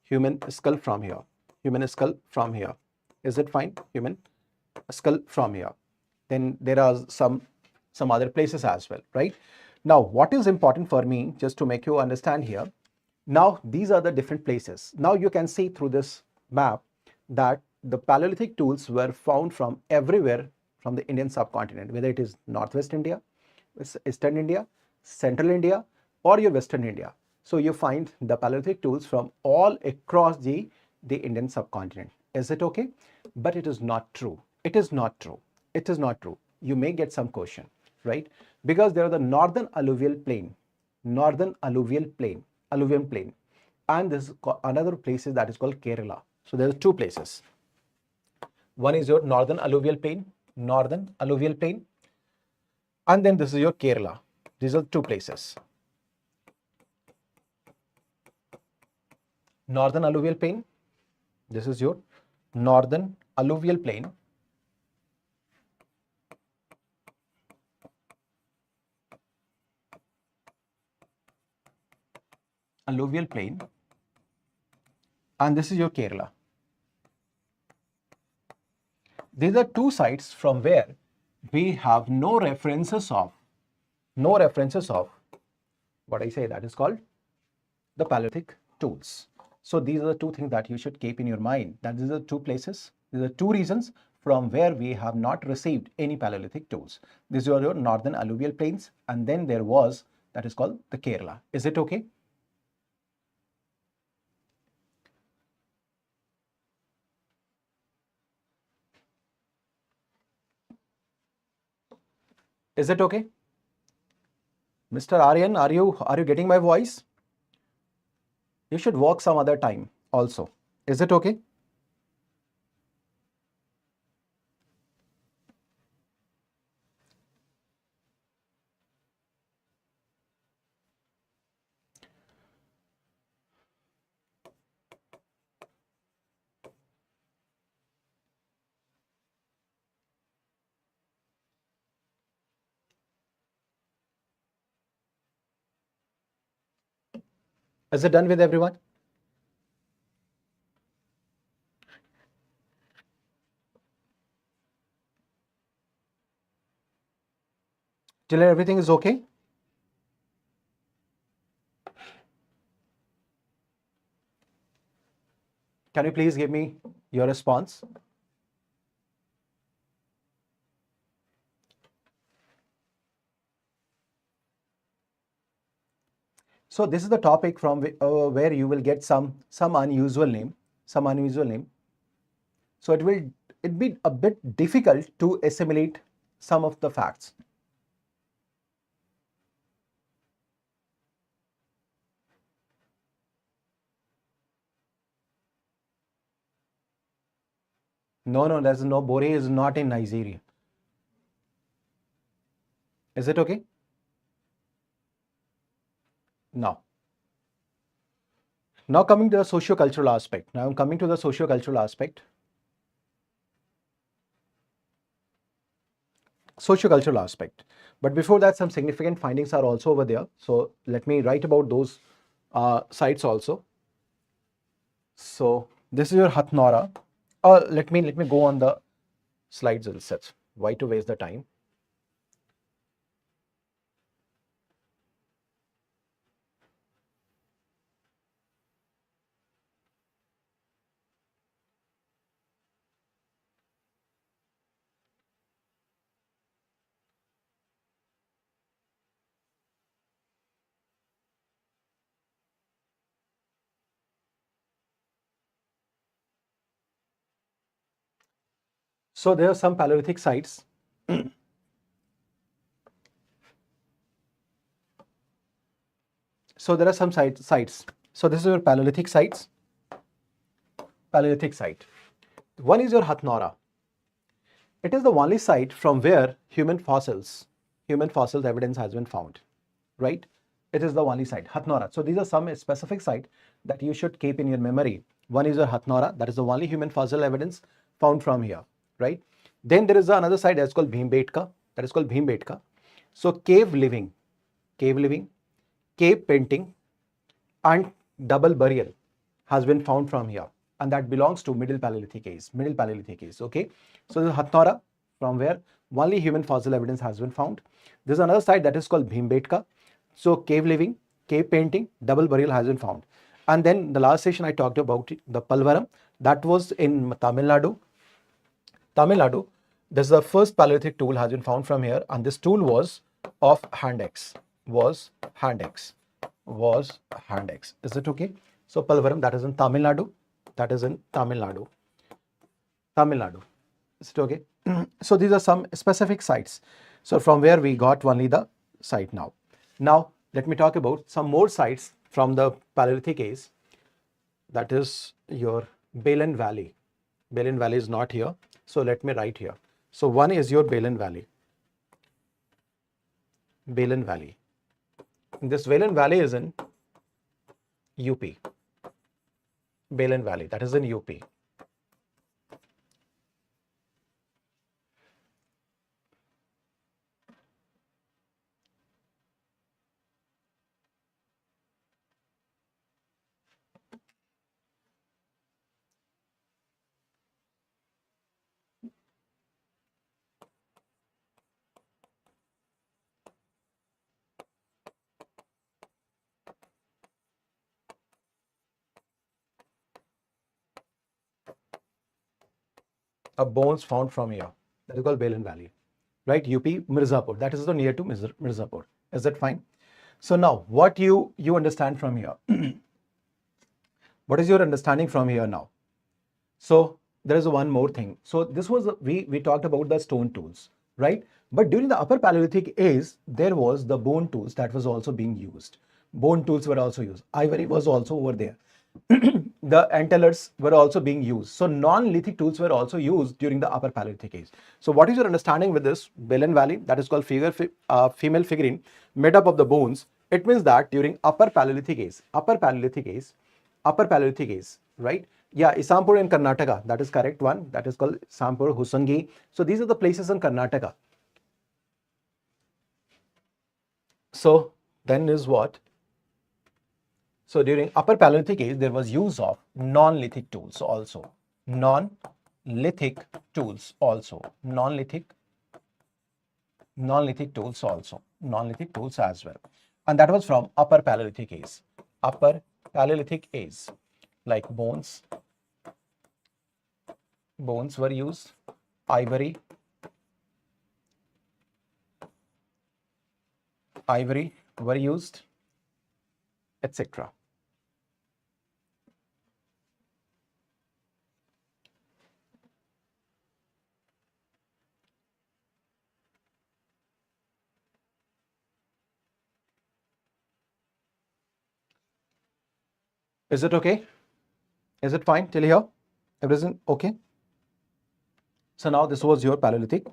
Human skull from here. Human skull from here. Is it fine? Human skull from here. Then there are some other places as well, right? Now, what is important for me, just to make you understand here, now these are the different places. Now you can see through this map that the Paleolithic tools were found from everywhere from the Indian subcontinent, whether it is Northwest India, Eastern India, Central India, or your Western India. So you find the Paleolithic tools from all across the Indian subcontinent. Is it okay? But it is not true. It is not true. It is not true. You may get some question, right? Because there are the northern alluvial plain, and this is another place that is called Kerala. So there are two places. One is your northern alluvial plain, and then this is your Kerala. These are two places. Northern alluvial plain. This is your northern alluvial plain. Alluvial plain. And this is your Kerala. These are two sites from where we have no references of what I say, that is called the Paleolithic tools. So these are the two things that you should keep in your mind, that these are two places, these are two reasons from where we have not received any Paleolithic tools. These are your northern alluvial plains, and then there was that is called the Kerala. Is it okay? Is it okay? Mr. Aryan, are you getting my voice? You should work some other time also. Is it okay? Is it done with everyone? Till everything is okay? Can you please give me your response? So this is the topic from where you will get some unusual name, So it be a bit difficult to assimilate some of the facts. No, there's no, Bore is not in Nigeria. Is it okay? Now coming to the socio-cultural aspect. Now I'm coming to the socio-cultural aspect. Socio-cultural aspect. But before that, some significant findings are also over there. So let me write about those sites also. So this is your Hathnora. Let me go on the slides itself. Why to waste the time? So there are some Paleolithic sites. So there are some sites. So this is your Paleolithic sites. Paleolithic site. One is your Hathnora. It is the only site from where human fossils evidence has been found, right? It is the only site, Hathnora. So these are some specific site that you should keep in your memory. One is your Hathnora, that is the only human fossil evidence found from here, right? Then there is another site that's called Bhimbetka, that is called Bhimbetka. So cave living, cave painting, and double burial has been found from here, and that belongs to Middle Paleolithic Age, okay? So this is Hathnora, from where only human fossil evidence has been found. There's another site that is called Bhimbetka. So cave living, cave painting, double burial has been found. And then the last session I talked about the Palvaram, that was in Tamil Nadu. This is the first Paleolithic tool has been found from here, and this tool was of hand axe. Was hand axe. Is it okay? So Palvaram, that is in Tamil Nadu. Is it okay? So these are some specific sites. So from where we got only the site now. Now let me talk about some more sites from the Paleolithic age. That is your Balen Valley. Balen Valley is not here. So let me write here. So one is your Balen Valley. This Balen Valley is in UP. Balen Valley, that is in UP. Bones found from here. That is called Balen Valley, right? UP, Mirzapur. That is also near to Mirzapur. Is that fine? So now, what you understand from here? What is your understanding from here now? So there is one more thing. So this was we talked about the stone tools, right? But during the Upper Paleolithic age, there was the bone tools that was also being used. Bone tools were also used. Ivory was also over there. The antlers were also being used. So non-lithic tools were also used during the Upper Paleolithic age. So what is your understanding with this Balen Valley? That is called female figurine made up of the bones. It means that during Upper Paleolithic age, right? Yeah, Isampur in Karnataka, that is correct one. That is called Isampur, Husangi. So these are the places in Karnataka. So then is what? So during Upper Paleolithic age, there was use of non-lithic tools also. Non-lithic tools also. Non-lithic tools also. Non-lithic tools as well. And that was from Upper Paleolithic age. Upper Paleolithic age, like bones were used, ivory were used, etc. Is it okay? Is it fine till here? Everything okay? So now this was your Paleolithic,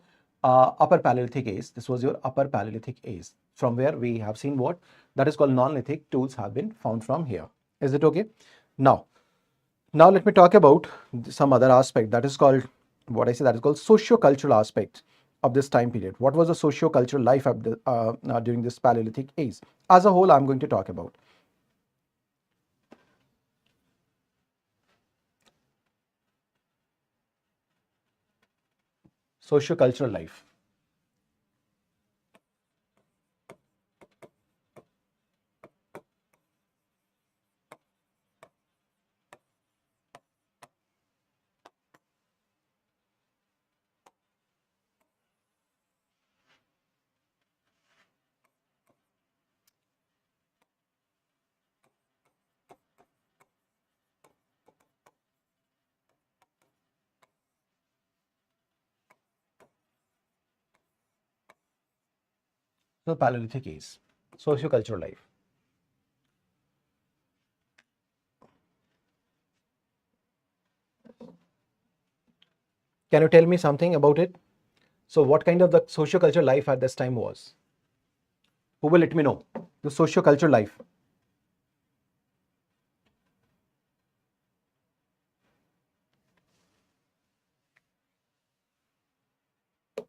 Upper Paleolithic age. This was your Upper Paleolithic age, from where we have seen what? That is called non-lithic tools have been found from here. Is it okay? Now let me talk about some other aspect that is called, what I say, that is called socio-cultural aspect of this time period. What was the socio-cultural life of the, during this Paleolithic age? As a whole, I'm going to talk about. Socio-cultural life. So Paleolithic Age, sociocultural life. Can you tell me something about it? So what kind of the sociocultural life at this time was? Who will let me know? The sociocultural life.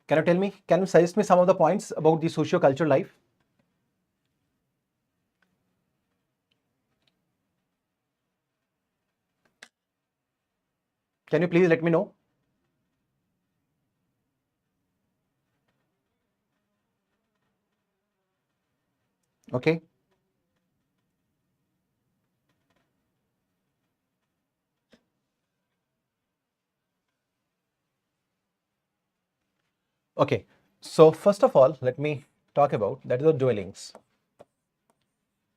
Can you tell me? Can you suggest me some of the points about the sociocultural life? Can you please let me know? Okay. Okay. So first of all, let me talk about that is the dwellings.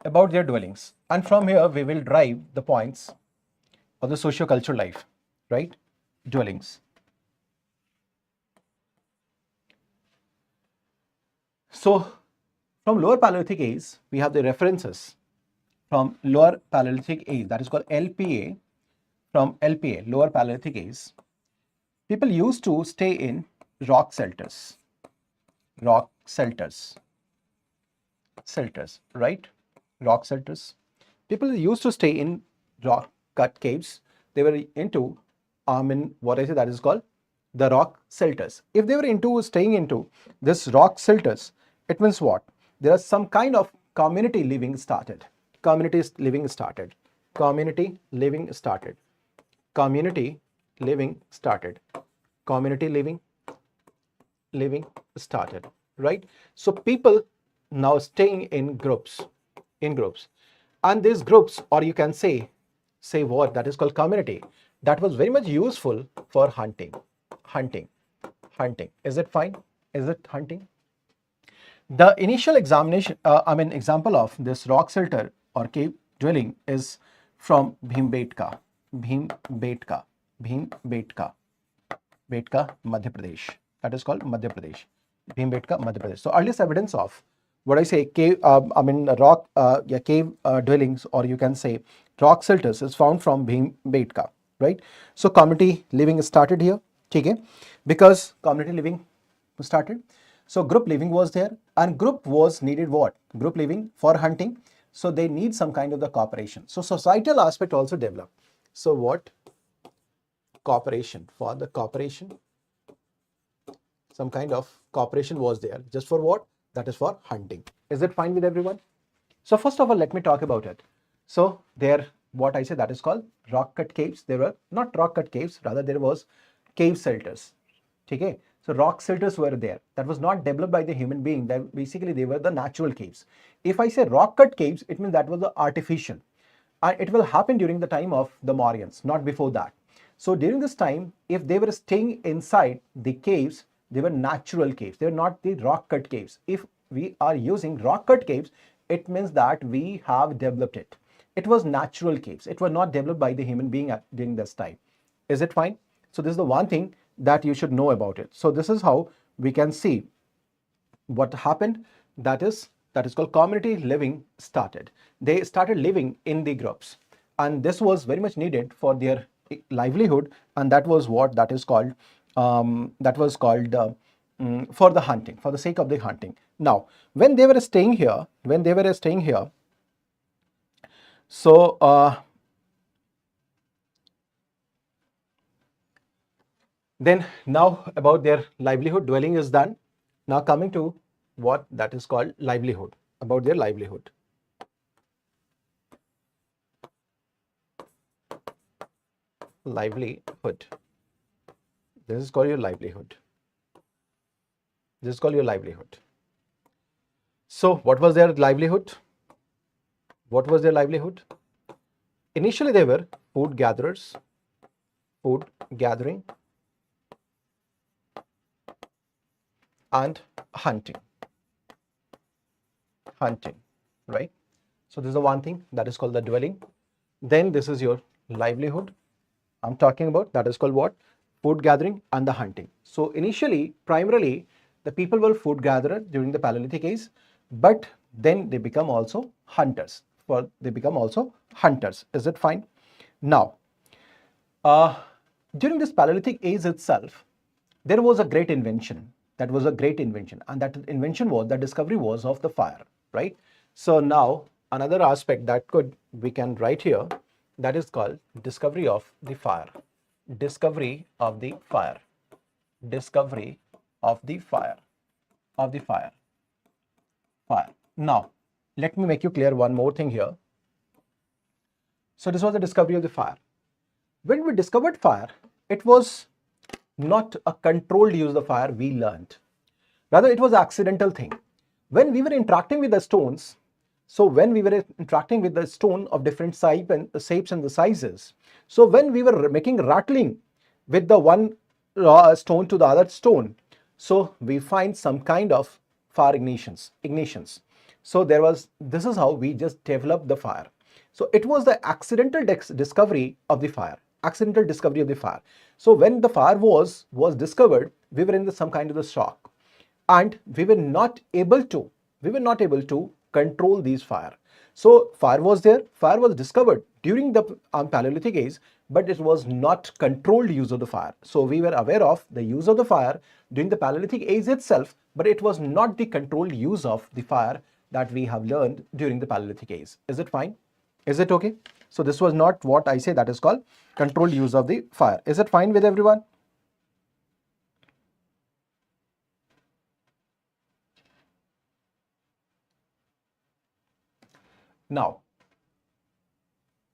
About their dwellings. And from here, we will drive the points of the socio-cultural life, right? Dwellings. So from lower Paleolithic age, we have the references from lower Paleolithic age, that is called LPA. From LPA, lower Paleolithic age, people used to stay in rock shelters, right? Rock shelters. People used to stay in rock cut caves. They were into, what I say, that is called the rock shelters. If they were into staying into this rock shelters, it means what? There is some kind of community living started. Community living started. Community living started. Community living started. Community living started, right? So people now staying in groups, and these groups, or you can say what, that is called community, that was very much useful for hunting. Is it fine? Is it hunting? The initial example of this rock shelter or cave dwelling is from Bhimbetka, Betka, Madhya Pradesh. That is called Madhya Pradesh. Bhimbetka, Madhya Pradesh. So earliest evidence of what I say cave, rock, cave dwellings, or you can say rock shelters, is found from Bhimbetka, right? So community living started here, okay? Because community living started. So group living was there, and group was needed what? Group living for hunting. So they need some kind of the cooperation. So societal aspect also developed. So what? Cooperation. For the cooperation, some kind of cooperation was there. Just for what? That is for hunting. Is it fine with everyone? So first of all, let me talk about it. So there, what I say, that is called rock cut caves. There were not rock cut caves, rather there was cave shelters. Okay. So rock shelters were there. That was not developed by the human being. That basically they were the natural caves. If I say rock cut caves, it means that was the artificial. And it will happen during the time of the Mauryans, not before that. So during this time, if they were staying inside the caves, they were natural caves. They were not the rock cut caves. If we are using rock cut caves, it means that we have developed it. It was natural caves. It was not developed by the human being during this time. Is it fine? So this is the one thing that you should know about it. So this is how we can see what happened. That is called community living started. They started living in the groups, and this was very much needed for their livelihood, and that was what that is called for the hunting, for the sake of the hunting. Now when they were staying here, so then now about their livelihood, dwelling is done. Now coming to what that is called livelihood, about their livelihood. Livelihood. This is called your livelihood. This is called your livelihood. So what was their livelihood? What was their livelihood? Initially they were food gatherers, food gathering, and hunting, right? So this is the one thing that is called the dwelling. Then this is your livelihood I'm talking about, that is called what? Food gathering and the hunting. So initially, primarily, the people were food gatherer during the Paleolithic age. but then they become also hunters. Is it fine? Now, during this Paleolithic age itself, there was a great invention. That was a great invention, and that invention was the discovery was of the fire, right? So now another aspect that we can write here, that is called discovery of the fire. Discovery of the fire. Discovery of the fire. Fire. Now, let me make you clear one more thing here. So this was the discovery of the fire. When we discovered fire, it was not a controlled use of the fire we learned. Rather, it was an accidental thing. When we were interacting with the stones, so when we were interacting with the stone of different shapes and the sizes, so when we were making rattling with the one stone to the other stone, so we find some kind of fire ignitions. So this is how we just developed the fire. So it was the accidental discovery of the fire. So when the fire was discovered, we were in some kind of the shock, and we were not able to control these fire. So fire was there, fire was discovered during the Paleolithic age, but it was not controlled use of the fire. So we were aware of the use of the fire during the Paleolithic age itself, but it was not the controlled use of the fire that we have learned during the Paleolithic age. Is it fine? Is it okay? So this was not what I say that is called controlled use of the fire. Is it fine with everyone? Now,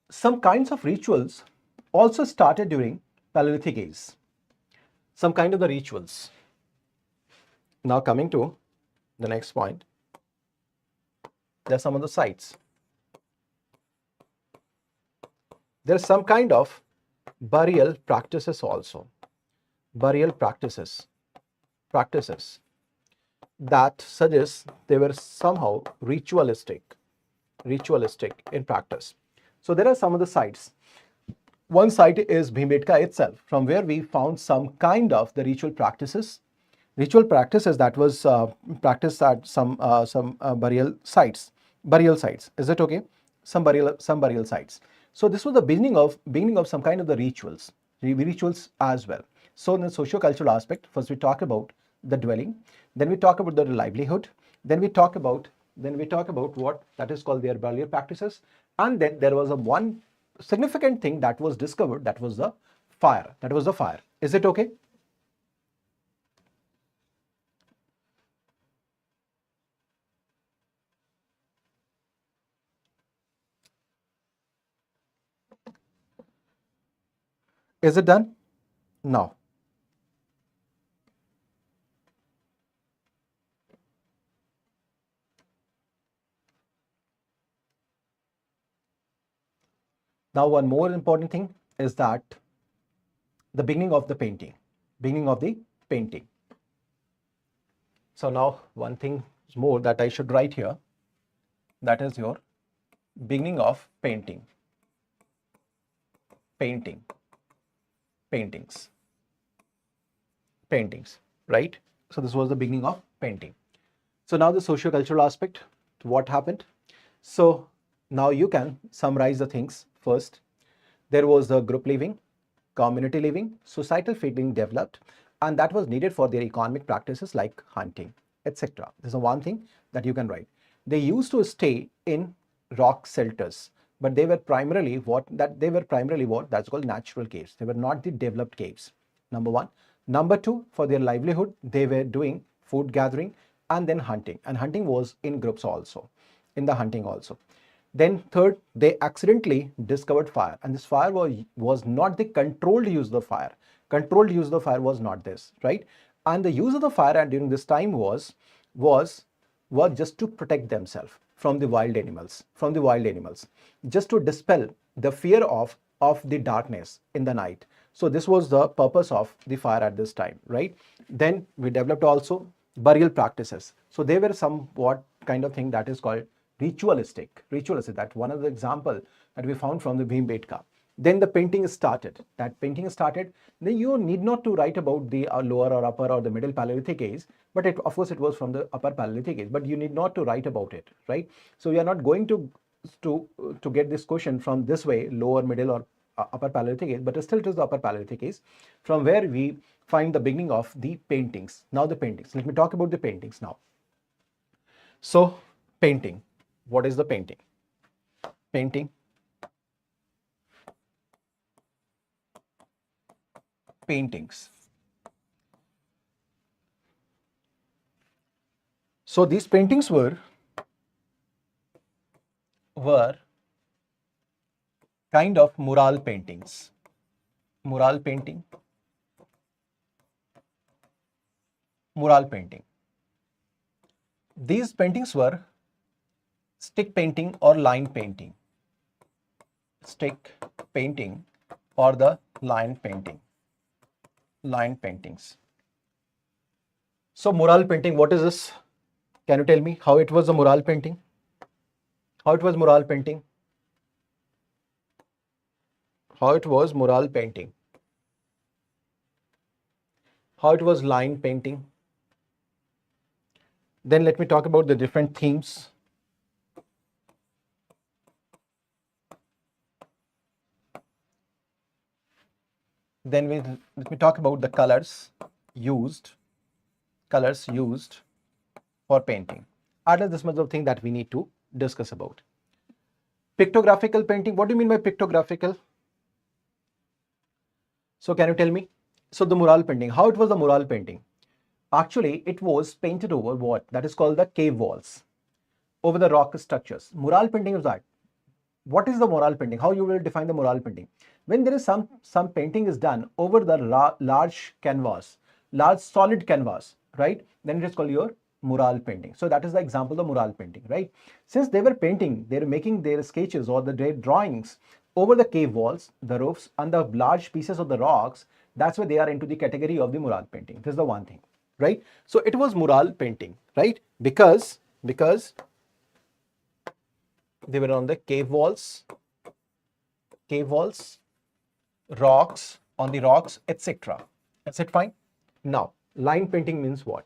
some kinds of rituals also started during Paleolithic age. Some kind of the rituals. Now coming to the next point, there are some of the sites. There are some kind of burial practices also. Burial practices that suggest they were somehow ritualistic in practice. So there are some of the sites. One site is Bhimbetka itself, from where we found some kind of the ritual practices that was practiced at some burial sites. Is it okay? Some burial sites. So this was the beginning of some kind of the rituals as well. So in the socio-cultural aspect, first we talk about the dwelling, then we talk about the livelihood, then we talk about what that is called their burial practices, and then there was one significant thing that was discovered, that was the fire. Is it okay? Is it done? Now, one more important thing is that the beginning of the painting. So now one thing more that I should write here, that is your beginning of paintings, right? So this was the beginning of painting. So now the socio-cultural aspect, what happened? So now you can summarize the things. First, there was the group living, community living, societal feeling developed, and that was needed for their economic practices like hunting, etc. This is one thing that you can write. They used to stay in rock shelters, but they were primarily that's called natural caves. They were not the developed caves. Number one. Number two, for their livelihood, they were doing food gathering and then hunting. And hunting was in groups also, Then third, they accidentally discovered fire. And this fire was not the controlled use of the fire. Controlled use of the fire was not this, right? And the use of the fire during this time was just to protect themselves from the wild animals, just to dispel the fear of the darkness in the night. So this was the purpose of the fire at this time, right? Then we developed also burial practices. So they were somewhat kind of thing that is called ritualistic. That one of the example that we found from the Bhimbetka. Then the painting started. That painting started. Then you need not to write about the lower or upper or the middle Paleolithic age, but of course it was from the upper Paleolithic age. But you need not to write about it, right? So we are not going to get this question from this way, lower, middle, or upper Paleolithic age, but still it is the upper Paleolithic age, from where we find the beginning of the paintings. Now the paintings. Let me talk about the paintings now. So painting. What is the painting? Painting. Paintings. So these paintings were kind of mural paintings. Mural painting. Mural painting. These paintings were stick painting or line painting. Stick painting or the line painting. Line paintings. So mural painting, what is this? Can you tell me how it was a mural painting? How it was mural painting? How it was mural painting? How it was line painting? Then let me talk about the different themes. Then let me talk about the colors used for painting. Are there this much of thing that we need to discuss about? Pictographical painting. What do you mean by pictographical? So can you tell me? So the mural painting, how it was the mural painting? Actually, it was painted over what? That is called the cave walls, over the rock structures. Mural painting is that. What is the mural painting? How you will define the mural painting? When there is some painting is done over the large canvas, large solid canvas, right? Then it is called your mural painting. So that is the example of mural painting, right? Since they were painting, they were making their sketches or their drawings over the cave walls, the roofs, and the large pieces of the rocks. That's why they are into the category of the mural painting. This is the one thing, right? So it was mural painting, right? Because they were on the cave walls, rocks, on the rocks, etc. Is it fine? Now, line painting means what?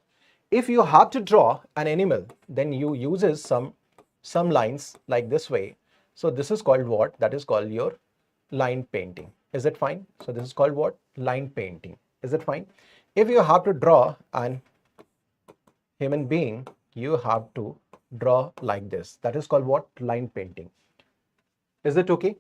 If you have to draw an animal, then you uses some lines like this way. So this is called what? That is called your line painting. Is it fine? So this is called what? Line painting. Is it fine? If you have to draw an human being, you have to draw like this. That is called what? Line painting. Is it okay?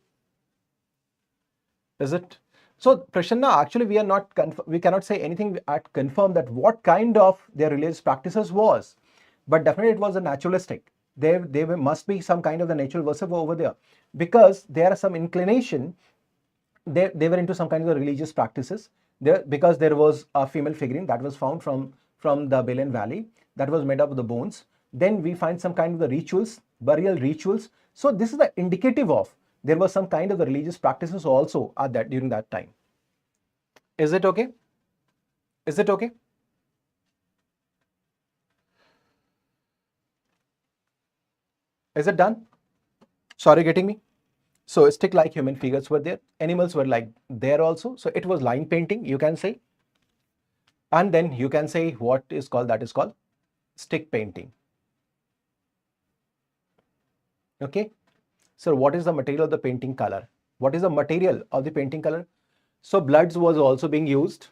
Is it? So Prasanna, actually we cannot say anything at confirm that what kind of their religious practices was, but definitely it was a naturalistic. There must be some kind of the natural verse over there, because there are some inclination. They were into some kind of the religious practices there, because there was a female figurine that was found from the Belen Valley that was made up of the bones. Then we find some kind of the rituals, burial rituals. So this is the indicative of there was some kind of the religious practices also at that during that time. Is it okay? Is it okay? Is it done? Sorry, getting me? So stick like human figures were there. Animals were like there also. So it was line painting, you can say. And then you can say what is called, that is called stick painting. Okay. So what is the material of the painting color? What is the material of the painting color? So bloods was also being used.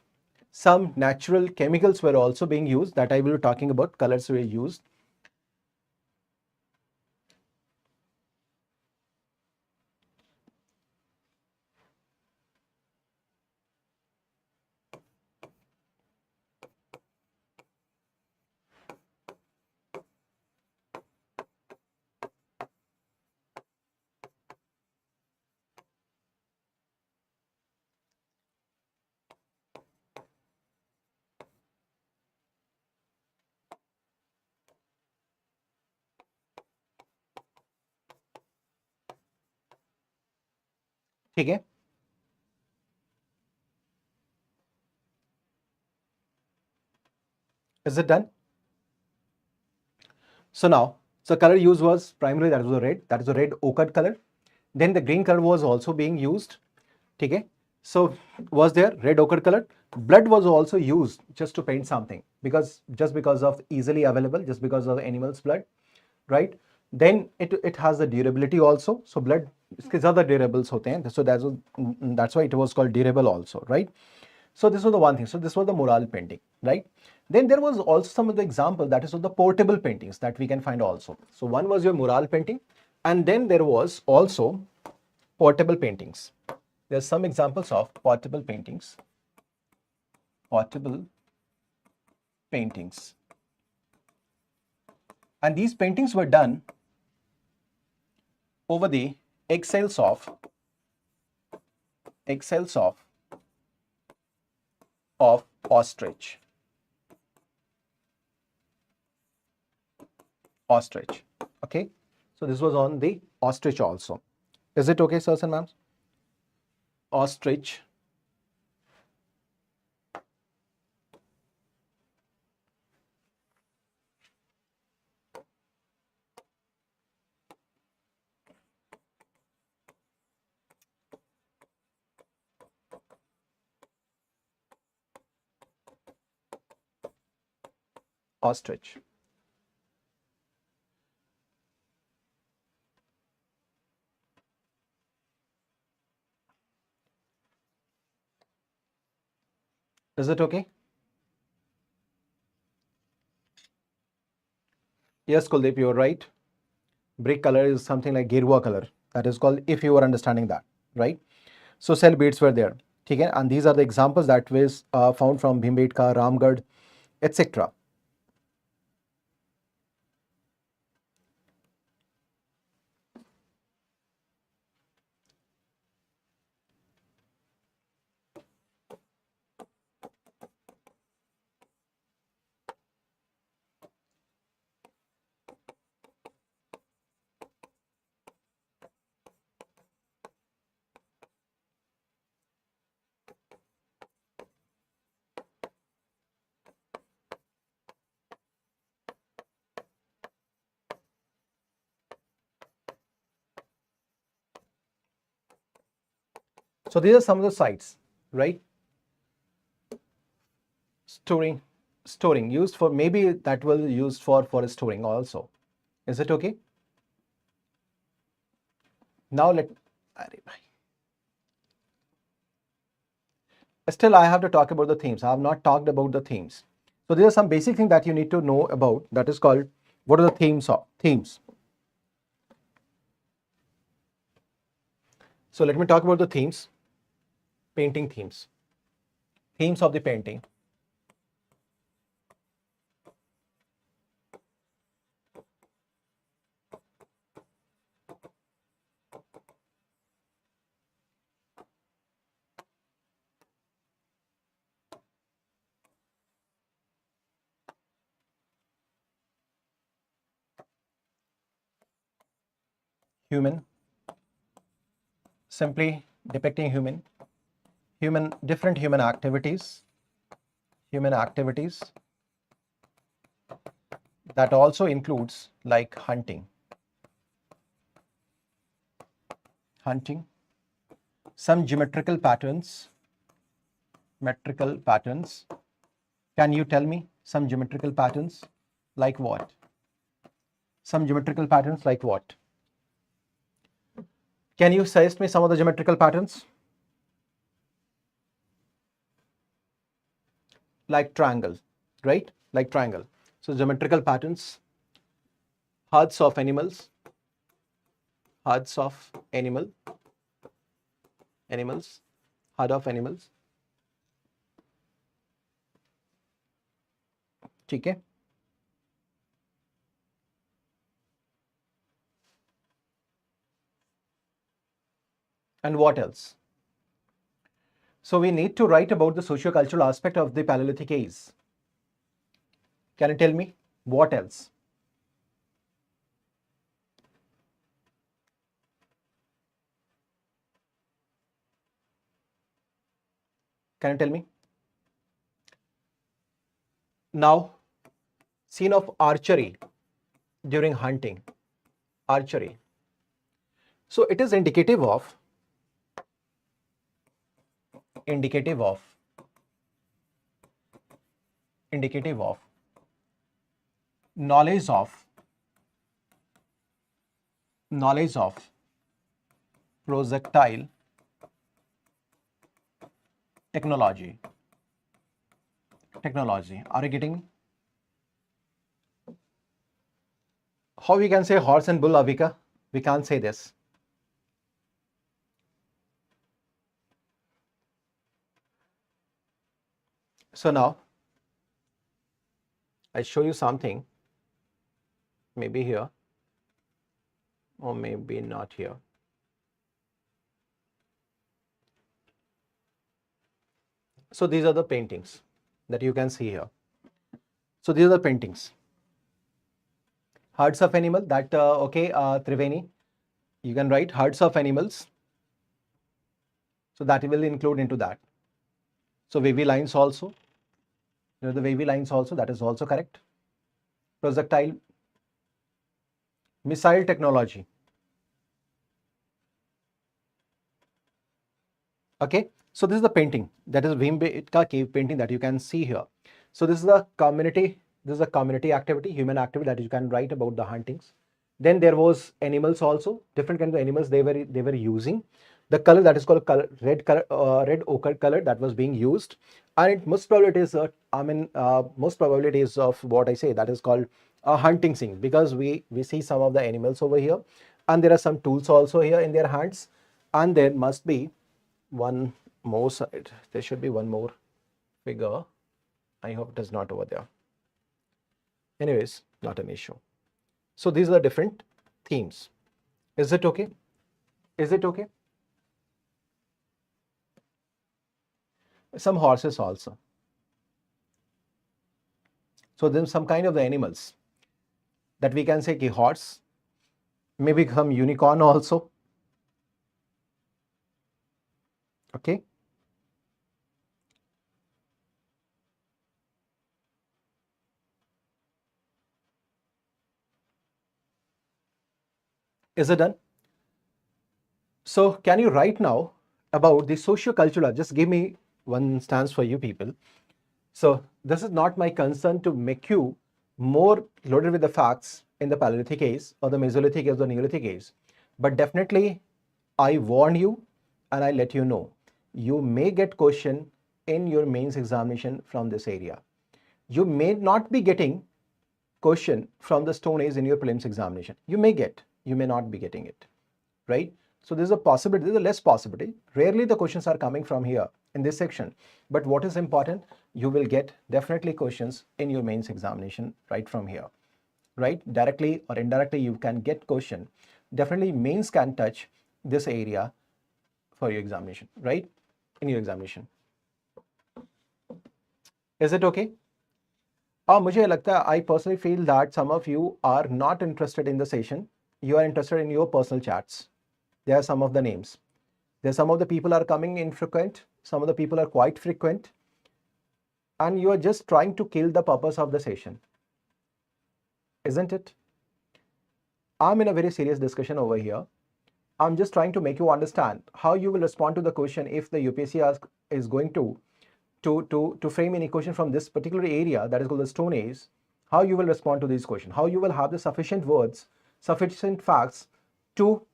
Some natural chemicals were also being used, that I will be talking about. Colors were used. Okay. Is it done? So now, so color used was primarily that was a red, that is a red ochre color. Then the green color was also being used. Okay, so was there red ochre color? Blood was also used just to paint something, because of easily available, just because of animal's blood, right? Then it has the durability also. So blood इसके ज़्यादा durables होते हैं, so that's why it was called durable also, right? So this was the one thing. So this was the mural painting, right? Then there was also some of the example, that is of the portable paintings that we can find also. So one was your mural painting, and then there was also portable paintings. There's some examples of portable paintings. Portable paintings. And these paintings were done over the eggshells of ostrich. Okay, so this was on the ostrich also. Is it okay, sirs and ma'ams? Ostrich. Ostrich. Is it okay? Yes, Kuldeep, you're right. Brick color is something like Gerua color. That is called, if you were understanding that, right? So cell beads were there. Okay? And these are the examples that was found from Bhimbetka, Ramgarh, etc. So these are some of the sites, right? Storing used for, maybe that will used for storing also. Is it okay? Now still I have to talk about the themes. I have not talked about the themes. So there are some basic things that you need to know about, that is called, what are the themes. So let me talk about the themes. Painting themes. Themes of the painting. Human. Simply depicting different human activities. That also includes like hunting. Some geometrical patterns. Can you tell me some geometrical patterns like what? Some geometrical patterns like what? Can you suggest me some of the geometrical patterns? Like triangle, right? Like triangle. So geometrical patterns, hearts of animals, heart of animals. ठीक है? And what else? So we need to write about the sociocultural aspect of the Paleolithic Age. Can you tell me what else? Can you tell me? Now, scene of archery during hunting. Archery. So it is indicative of indicative of knowledge of projectile technology. Are you getting me? How we can say horse and bull, Avika? We can't say this. So now I show you something, maybe here or maybe not here. So these are the paintings that you can see here. So these are the paintings. Herds of animal, that okay, Triveni, you can write herds of animals. So that will include into that. So wavy lines also. The wavy lines also, that is also correct. Projectile, missile technology. Okay, so this is the painting, that is Bhimbetka cave painting that you can see here. So this is the community, activity, human activity that you can write about the huntings. Then there was animals also, different kinds of animals they were using. The color that is called red ochre color that was being used, and it most probably it is most probably it is of what I say, that is called a hunting scene, because we see some of the animals over here, and there are some tools also here in their hands, and there must be one more side. There should be one more figure. I hope it is not over there. Anyways, not an issue. So these are the different themes. Is it okay? Is it okay? Some horses also. So then some kind of the animals that we can say ki horse, maybe some unicorn also. Okay. Is it done? So can you write now about the socio-cultural? Just give me one stance for you people. So this is not my concern to make you more loaded with the facts in the Paleolithic age or the Mesolithic age or the Neolithic age. But definitely I warn you and I let you know, you may get question in your mains examination from this area. You may not be getting question from the Stone Age in your prelims examination. You may get, you may not be getting it, right? So there's a possibility, there's a less possibility. Rarely the questions are coming from here in this section. But what is important, you will get definitely questions in your mains examination right from here, right? Directly or indirectly, you can get question. Definitely mains can touch this area for your examination, right? In your examination. Is it okay? मुझे लगता है, I personally feel that some of you are not interested in the session. You are interested in your personal chats. There are some of the names. There are some of the people are coming infrequent. Some of the people are quite frequent. And you are just trying to kill the purpose of the session. Isn't it? I'm in a very serious discussion over here. I'm just trying to make you understand how you will respond to the question if the UPSC is going to frame any question from this particular area that is called the Stone Age, how you will respond to these questions, how you will have the sufficient words, sufficient facts to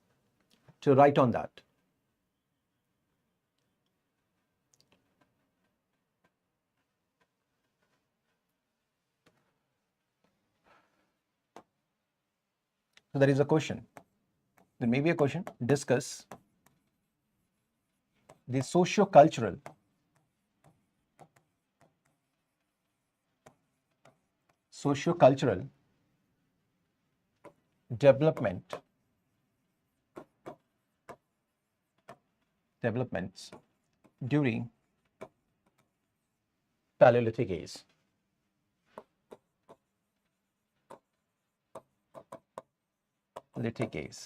write on that. So there is a question. There may be a question. Discuss the socio-cultural developments during Paleolithic Age. Lithic Age.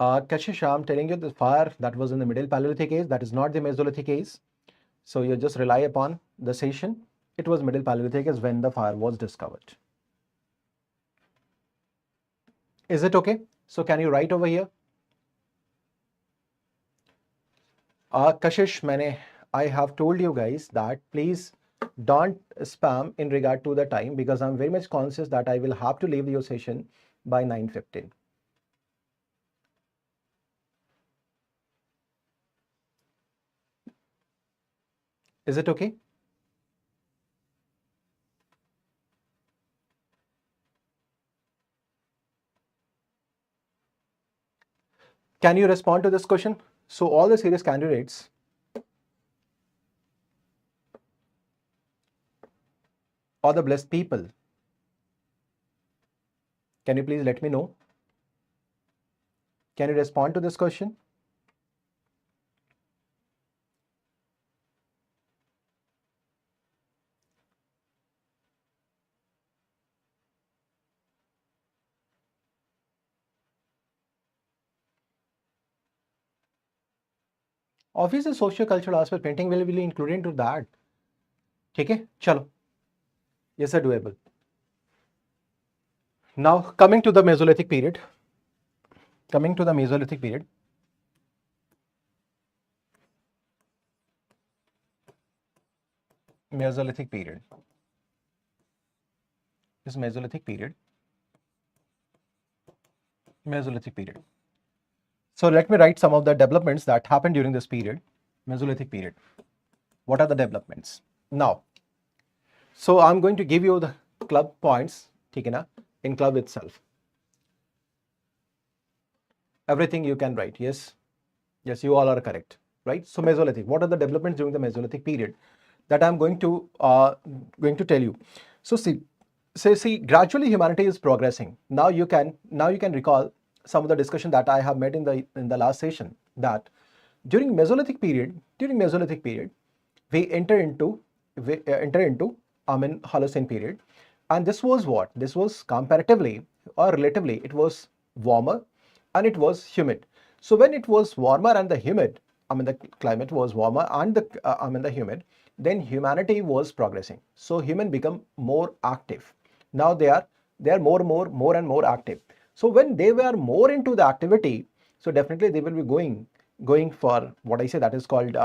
Kashish, I'm telling you the fire that was in the Middle Paleolithic Age, that is not the Mesolithic Age. So you just rely upon the session. It was Middle Paleolithic Age when the fire was discovered. Is it okay? So can you write over here? Kashish, I have told you guys that please don't spam in regard to the time, because I'm very much conscious that I will have to leave your session by 9:15. Is it okay? Can you respond to this question? So all the serious candidates, or the blessed people, can you please let me know? Can you respond to this question? Obviously, socio-cultural aspect painting will be included into that. Okay, chalo. Yes, sir, doable. Now, coming to the Mesolithic period. Coming to the Mesolithic period. Mesolithic period. This Mesolithic period. Mesolithic period. So let me write some of the developments that happened during this period, Mesolithic period. What are the developments? Now, so I'm going to give you the club points, in club itself. Everything you can write. Yes, yes, you all are correct, right? So Mesolithic. What are the developments during the Mesolithic period that I'm going to tell you? So see, gradually humanity is progressing. Now you can recall some of the discussion that I have made in the last session, that during Mesolithic period, we enter into Holocene period, and this was what? This was comparatively or relatively, it was warmer and it was humid. So when it was warmer and the humid, the climate was warmer and the humid, then humanity was progressing. So human become more active. Now they are more and more active. So when they were more into the activity, so definitely they will be going for what I say, that is called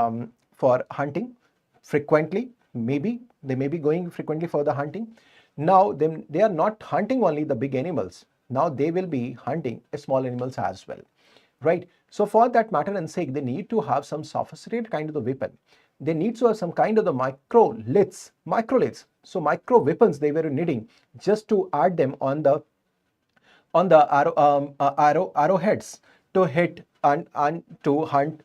for hunting frequently. Maybe they may be going frequently for the hunting. Now they are not hunting only the big animals. Now they will be hunting small animals as well, right? So for that matter and sake, they need to have some sophisticated kind of the weapon. They need to have some kind of the microliths. So micro weapons they were needing just to add them on the arrowheads to hit and to hunt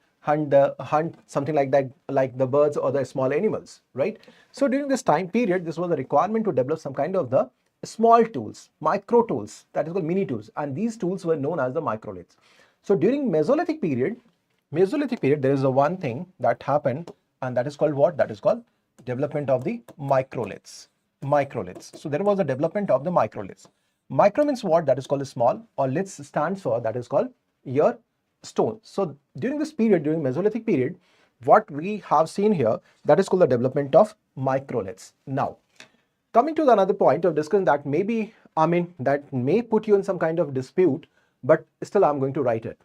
something like that, like the birds or the small animals, right? So during this time period, this was a requirement to develop some kind of the small tools, micro tools, that is called mini tools, and these tools were known as the microliths. So during Mesolithic period, there is a one thing that happened, and that is called what? That is called development of the microliths. So there was a development of the microliths. Micro means what? That is called small, or liths stands for, that is called your stone. So during this period, during Mesolithic period, what we have seen here, that is called the development of microliths. Now, coming to another point of discussion that maybe, that may put you in some kind of dispute, but still I'm going to write it.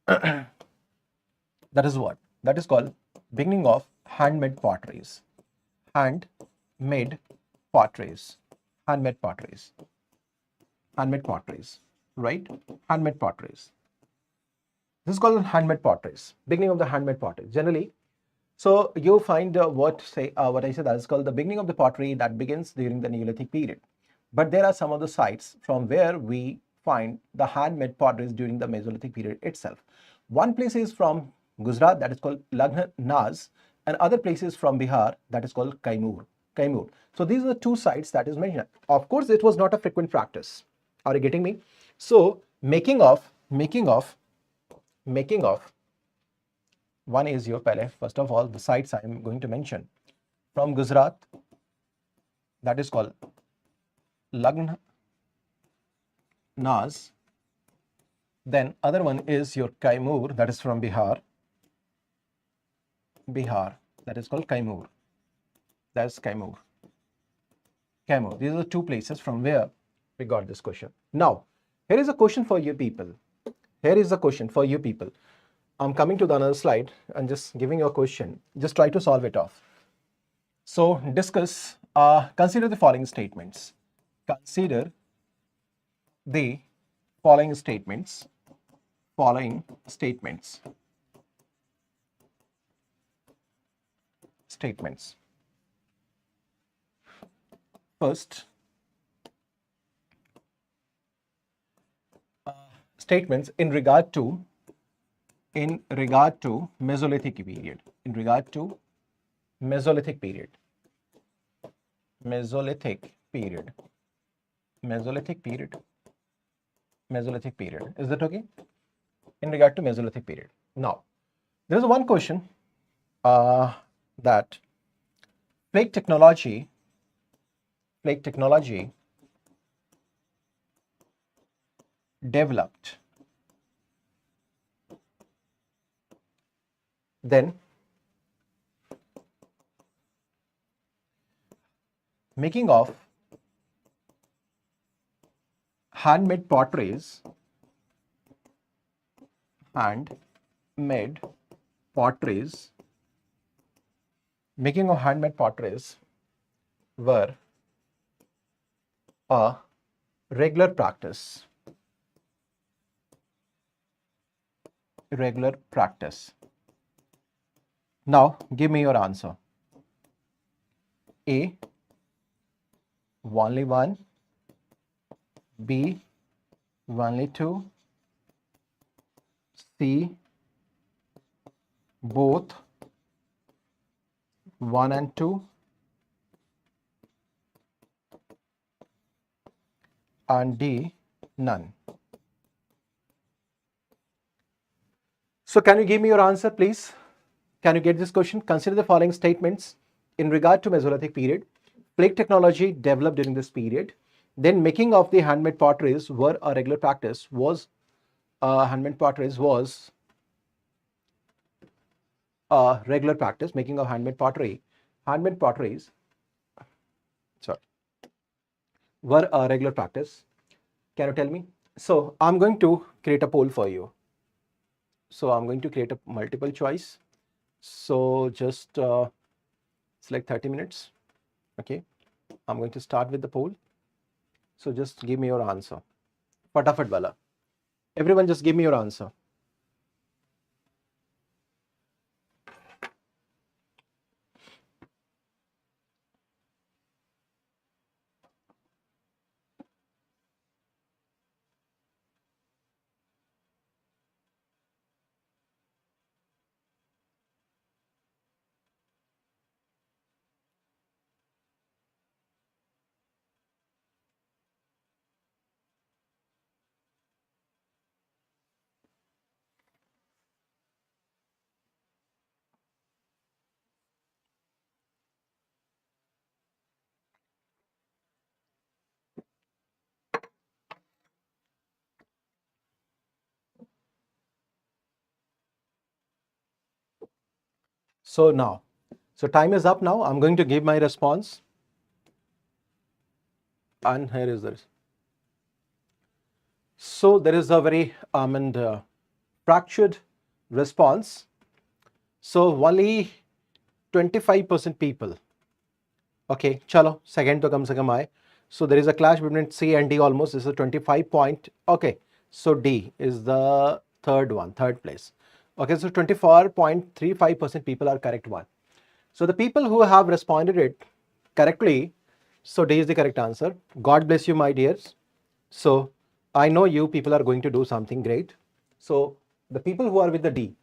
That is what? That is called beginning of handmade potteries. Handmade potteries, right? Handmade potteries. This is called handmade potteries. Beginning of the handmade potteries. Generally, so you find what I said, that is called the beginning of the pottery that begins during the Neolithic period. But there are some of the sites from where we find the handmade potteries during the Mesolithic period itself. One place is from Gujarat, that is called Naz, and other places from Bihar, that is called Kaimur. So these are the two sites that is mentioned. Of course, it was not a frequent practice. Are you getting me? So making of one is your pele. First of all, the sites I am going to mention from Gujarat, that is called Lagn, Naz, Then other one is your Kaimur, that is from Bihar. Bihar, that is called Kaimur. That's Kaimur. Kaimur. These are the two places from where we got this question. Now, here is a question for you people. Here is a question for you people. I'm coming to the another slide and just giving you a question. Just try to solve it off. So discuss, consider the following statements. Consider the following statements. Following statements. Statements. First, statements in regard to Mesolithic period. In regard to Mesolithic period. Mesolithic period. Mesolithic period. Mesolithic period. Is that okay? In regard to Mesolithic period. Now, there is one question that plague technology developed. Then making of handmade potteries, making of handmade potteries were a regular practice. Regular practice. Now, give me your answer. A, only one. B, only two. C, both 1 and 2. And D, none. So can you give me your answer, please? Can you get this question? Consider the following statements in regard to Mesolithic period. Plague technology developed during this period. Then making of the handmade potteries were a regular practice. Handmade potteries was a regular practice. Making of handmade potteries were a regular practice. Can you tell me? So I'm going to create a poll for you. So I'm going to create a multiple choice. So just select 30 minutes. Okay. I'm going to start with the poll. So just give me your answer. Fatafat wala. Everyone just give me your answer. So now, time is up now. I'm going to give my response. And here is this. So there is a very fractured response. So only 25% people. Okay, chalo, second to kam se kam aaye. So there is a clash between C and D almost. This is a 25 point. Okay, so D is the third place. Okay, so 24.35% people are correct one. So the people who have responded it correctly, so D is the correct answer. God bless you, my dears. So I know you people are going to do something great. So the people who are with the D,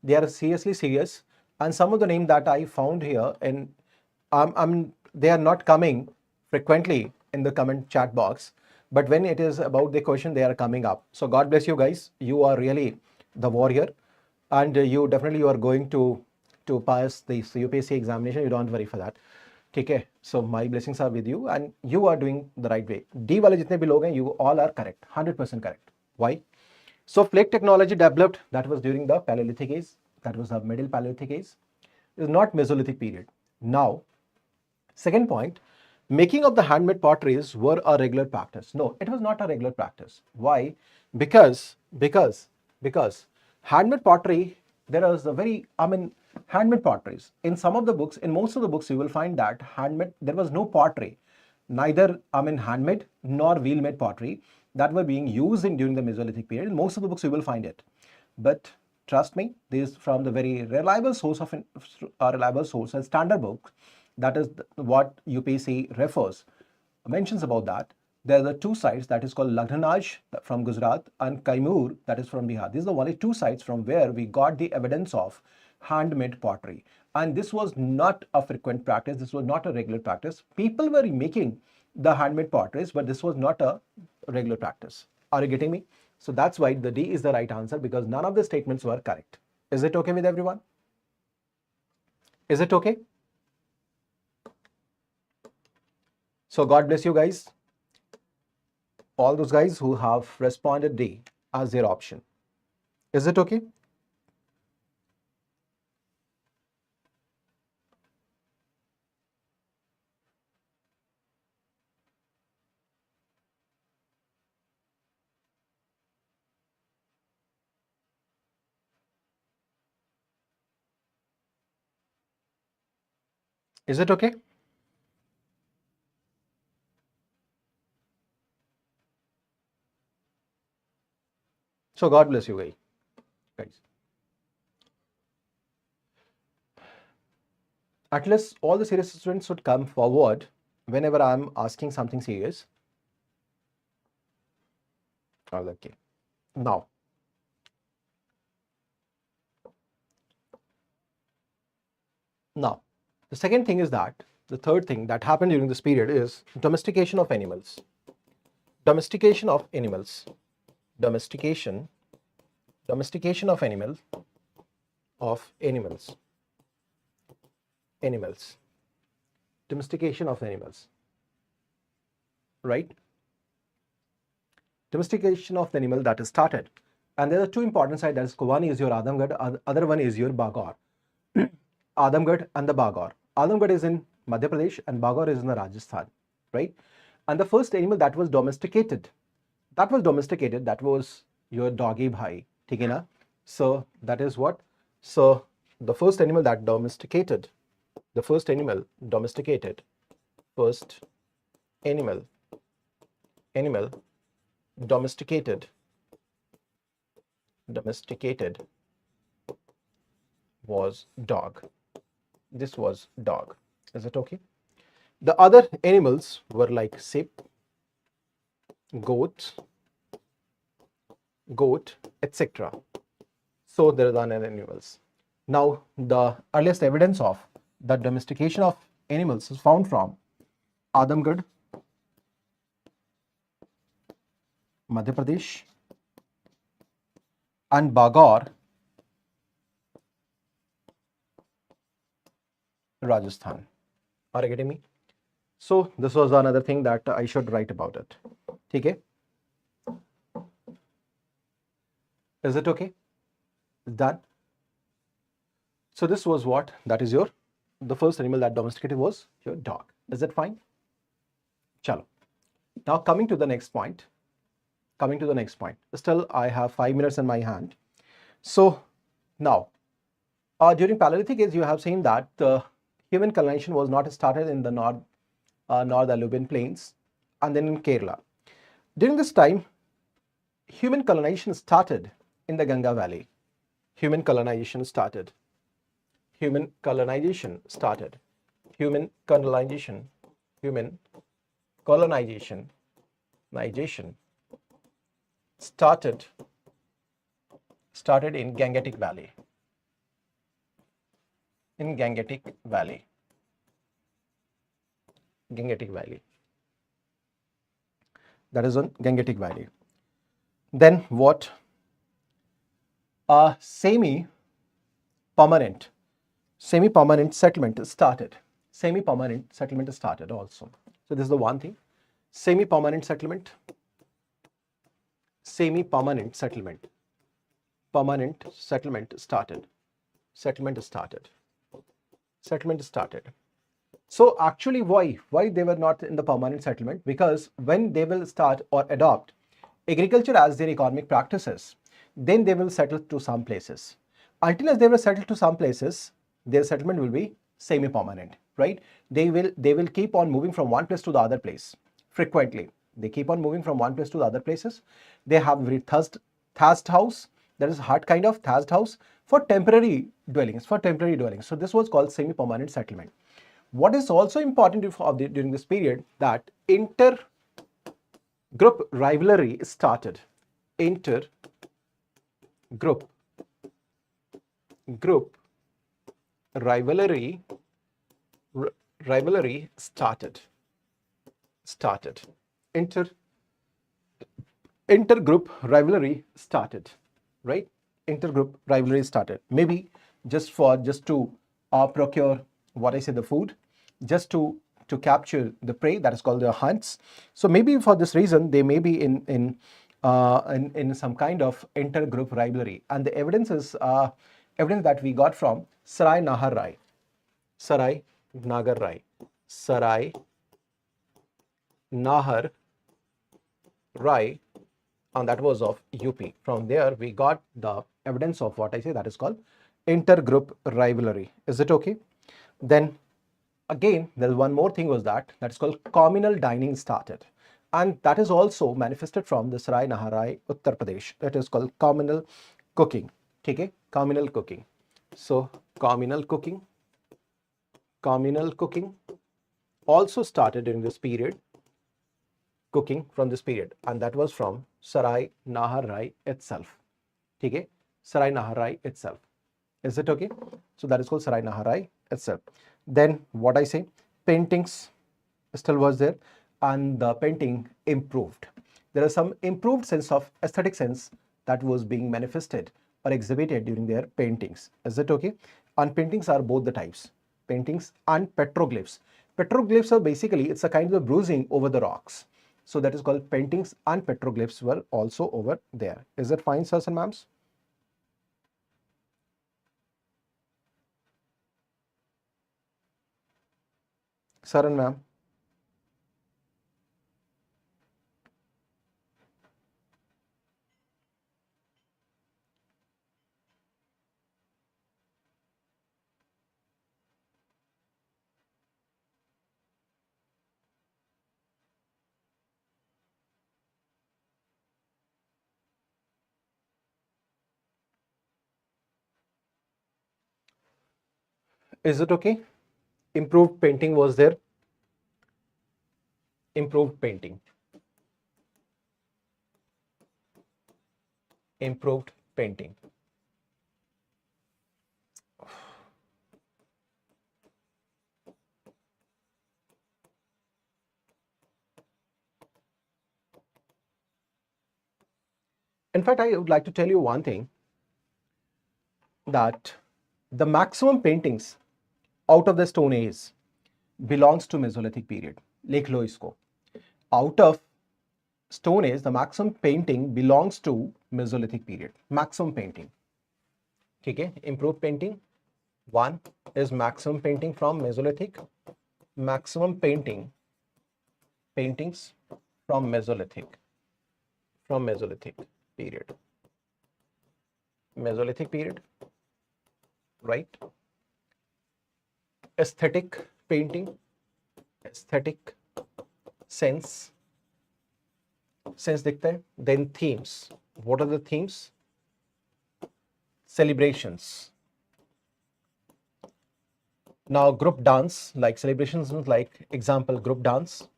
they are seriously serious. And some of the names that I found here, and they are not coming frequently in the comment chat box, but when it is about the question, they are coming up. So God bless you guys. You are really the warrior, and you are going to pass the UPSC examination. You don't worry for that. Okay, so my blessings are with you, and you are doing the right way. D wale jitne bhi log hain, you all are correct, 100% correct. Why? So flake technology developed, that was during the Paleolithic Age, that was the Middle Paleolithic Age, is not Mesolithic period. Now, second point, making of the handmade potteries were a regular practice. No, it was not a regular practice. Why? Because handmade pottery, there is a very, handmade potteries. In some of the books, in most of the books, you will find that handmade, there was no pottery, neither, handmade nor wheel-made pottery that were being used during the Mesolithic period. In most of the books, you will find it. But trust me, this is from the very reliable source of reliable source, a standard book, that is what UPSC refers, mentions about that. There are two sites, that is called Lagranaj from Gujarat and Kaimur, that is from Bihar. These are the only two sites from where we got the evidence of handmade pottery. And this was not a frequent practice. This was not a regular practice. People were making the handmade potteries, but this was not a regular practice. Are you getting me? So that's why the D is the right answer, because none of the statements were correct. Is it okay with everyone? Is it okay? So God bless you guys. All those guys who have responded D as their option. Is it okay? Is it okay? So God bless you guys. At least all the serious students should come forward whenever I'm asking something serious. Okay. Now, the second thing is that the third thing that happened during this period is domestication of animals. Domestication of animals. Domestication of animals. Domestication of animals. Right? Domestication of the animal that is started. And there are two important sites. That is, one is your Adamgarh, other one is your Bagaur. Adamgarh and the Bagaur. Adamgarh is in Madhya Pradesh and Bagaur is in the Rajasthan, right? And the first animal that was domesticated, that was your doggy bhai, theek hai na? So that is what? So the first animal that domesticated, first animal domesticated was dog. This was dog. Is it okay? The other animals were like sheep, goat, etc. So there are other animals. Now, the earliest evidence of the domestication of animals is found from Adamgarh, Madhya Pradesh, and Bagaur, Rajasthan. Are you getting me? So this was another thing that I should write about it. Okay? Is it okay? Done. So this was what? That is the first animal that domesticated was your dog. Is it fine? Chalo. Now coming to the next point. Still, I have 5 minutes in my hand. So now, during Paleolithic Age, you have seen that the human colonization was not started in the North Alluvian plains and then in Kerala. During this time, human colonization started in the Ganga Valley. Human colonization started. Started in Gangetic Valley. Gangetic Valley. That is on Gangetic Valley. Then what? A semi-permanent settlement started. Also. So this is the one thing. Semi-permanent settlement. permanent settlement started. Settlement started. Settlement started. So actually why they were not in the permanent settlement? Because when they will start or adopt agriculture as their economic practices, then they will settle to some places. Until as they will settle to some places, their settlement will be semi-permanent, right? They will keep on moving from one place to the other place frequently. They keep on moving from one place to the other places. They have very thatched house, that is hut kind of thatched house for temporary dwellings, So this was called semi-permanent settlement. What is also important during this period, that inter-group rivalry started. Inter-group rivalry started. Intergroup rivalry started, right? Intergroup rivalry started. Maybe just to procure what I say, the food, just to capture the prey, that is called the hunts. So maybe for this reason they may be in some kind of intergroup rivalry, and the evidence is evidence that we got from Sarai Nahar Rai. Sarai Nahar Rai, and that was of UP. From there we got the evidence of what I say, that is called intergroup rivalry. Is it okay? Then again, there's one more thing was that's called communal dining started, and that is also manifested from the Sarai Nahar Rai, Uttar Pradesh. That is called communal cooking. Okay, communal cooking. So communal cooking also started during this period. Cooking from this period, and that was from Sarai Nahar Rai itself. Okay, Sarai Nahar Rai itself. Is it okay? So that is called Sarai Nahar Rai itself. Then what I say, paintings still was there, and the painting improved. There is some improved sense of aesthetic sense that was being manifested or exhibited during their paintings. Is it okay? And paintings are both the types, paintings and petroglyphs. Petroglyphs are basically, it's a kind of bruising over the rocks. So that is called paintings, and petroglyphs were also over there. Is it fine, sirs and ma'ams? Sir and ma'am? Is it okay? Improved painting was there. Improved painting. Improved painting. In fact, I would like to tell you one thing, that the maximum paintings out of the Stone Age belongs to Mesolithic period. Lake Loisko. Out of Stone Age, the maximum painting belongs to Mesolithic period. Maximum painting. Okay, improved painting. One is maximum painting from Mesolithic. Maximum paintings from Mesolithic. Period. Mesolithic period, right? Aesthetic painting, aesthetic sense दिखता है. Then themes. What are the themes? Celebrations. Now group dance, like celebrations, like example group dance,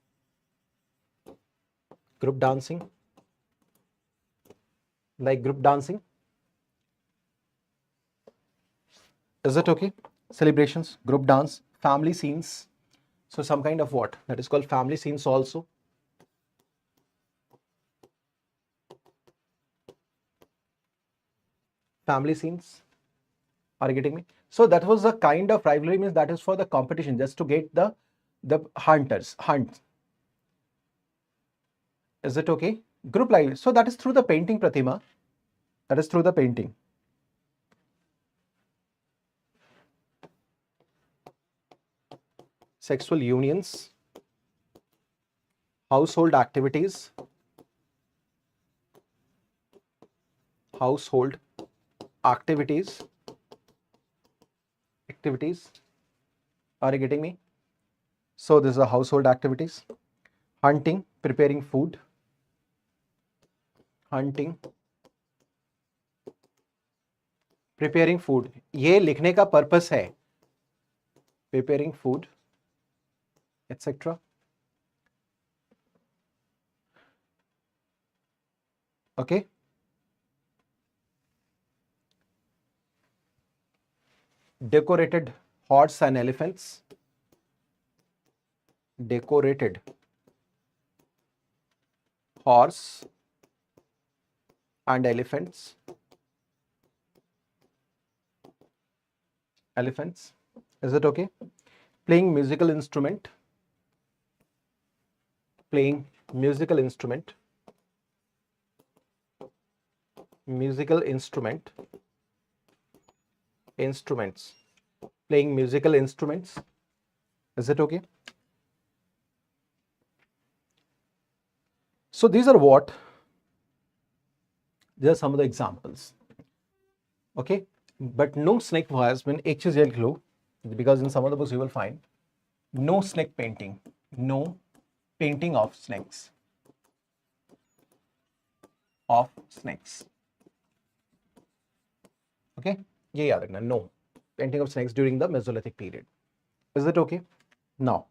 group dancing, like group dancing. Is it okay? Celebrations, group dance, family scenes. So some kind of what? That is called family scenes also. Family scenes. Are you getting me? So that was the kind of rivalry, means that is for the competition, just to get the hunters. Is it okay? Group life. So that is through the painting, Pratima. That is through the painting. sexual unions, household activities, household activities. Are you getting me? So this is the household activities. Hunting, preparing food. Hunting, preparing food. ये लिखने का purpose है. Preparing food, etc. Okay. Decorated horse and elephants. Decorated horse and elephants. Elephants. Is it okay? Playing musical instrument. Playing musical instrument. Musical instrument. Instruments. Playing musical instruments. Is it okay? So these are what? These are some of the examples. Okay, but no snake has been HCL clue, because in some of the books you will find no snake painting, no painting of snakes. Okay, ये याद रखना, no painting of snakes during the Mesolithic period. Is it okay? Now,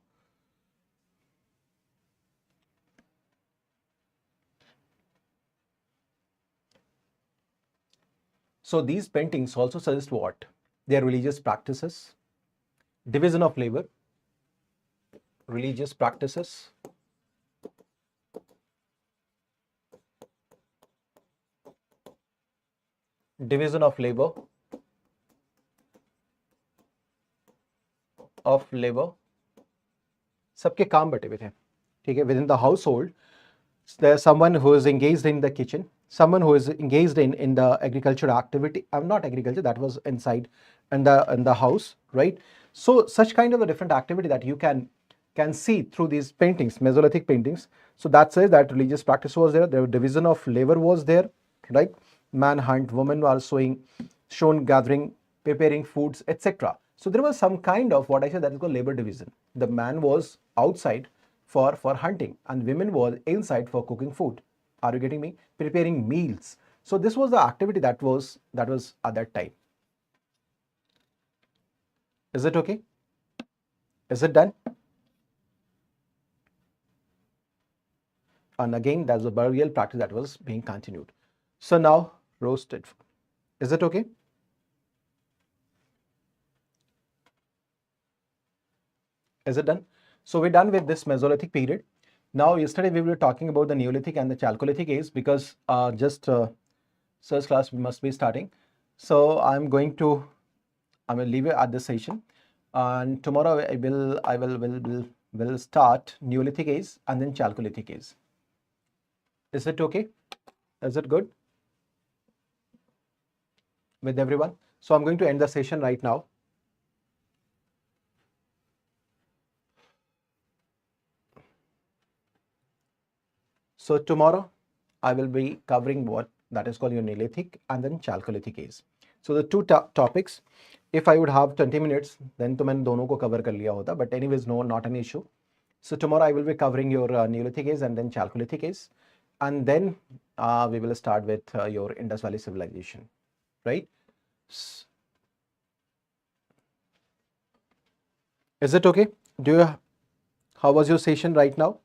so these paintings also suggest what? Their religious practices, division of labor, religious practices, division of labor, सबके काम बटे हुए थे. ठीक है, within the household there's someone who is engaged in the kitchen, someone who is engaged in the agriculture activity. Not agriculture, that was inside in the house, right? So such kind of a different activity that you can see through these paintings, Mesolithic paintings. So that says that religious practice was there, the division of labor was there, right? Man hunt, women are shown gathering, preparing foods, etc. So there was some kind of what I said that is called labor division. The man was outside for hunting and women were inside for cooking food. Are you getting me? Preparing meals. So this was the activity that was at that time. Is it okay? Is it done? And again, that's the burial practice that was being continued. So now roasted. Is it okay? Is it done? So we're done with this Mesolithic period. Now, yesterday we were talking about the Neolithic and the Chalcolithic Age, because first class must be starting. So I'm going to leave it at this session, and tomorrow I will start Neolithic Age and then Chalcolithic Age. Is it okay? Is it good with everyone? So I'm going to end the session right now. So tomorrow I will be covering what that is called your Neolithic and then Chalcolithic Age. So the two topics, if I would have 20 minutes, then to maine dono ko cover kar liya hota, but anyways, no, not an issue. So tomorrow I will be covering your Neolithic Age and then Chalcolithic Age, and then we will start with your Indus Valley civilization, right? Is it okay? How was your session right now?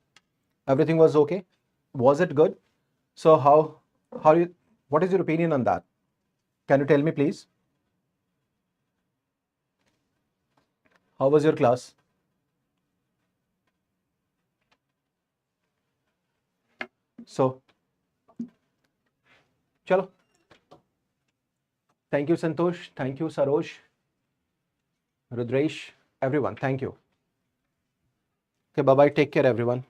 Everything was okay? Was it good? So what is your opinion on that? Can you tell me, please? How was your class? So, chalo. Thank you, Santosh. Thank you, Saroj, Rudresh, everyone. Thank you. Okay, bye-bye. Take care, everyone.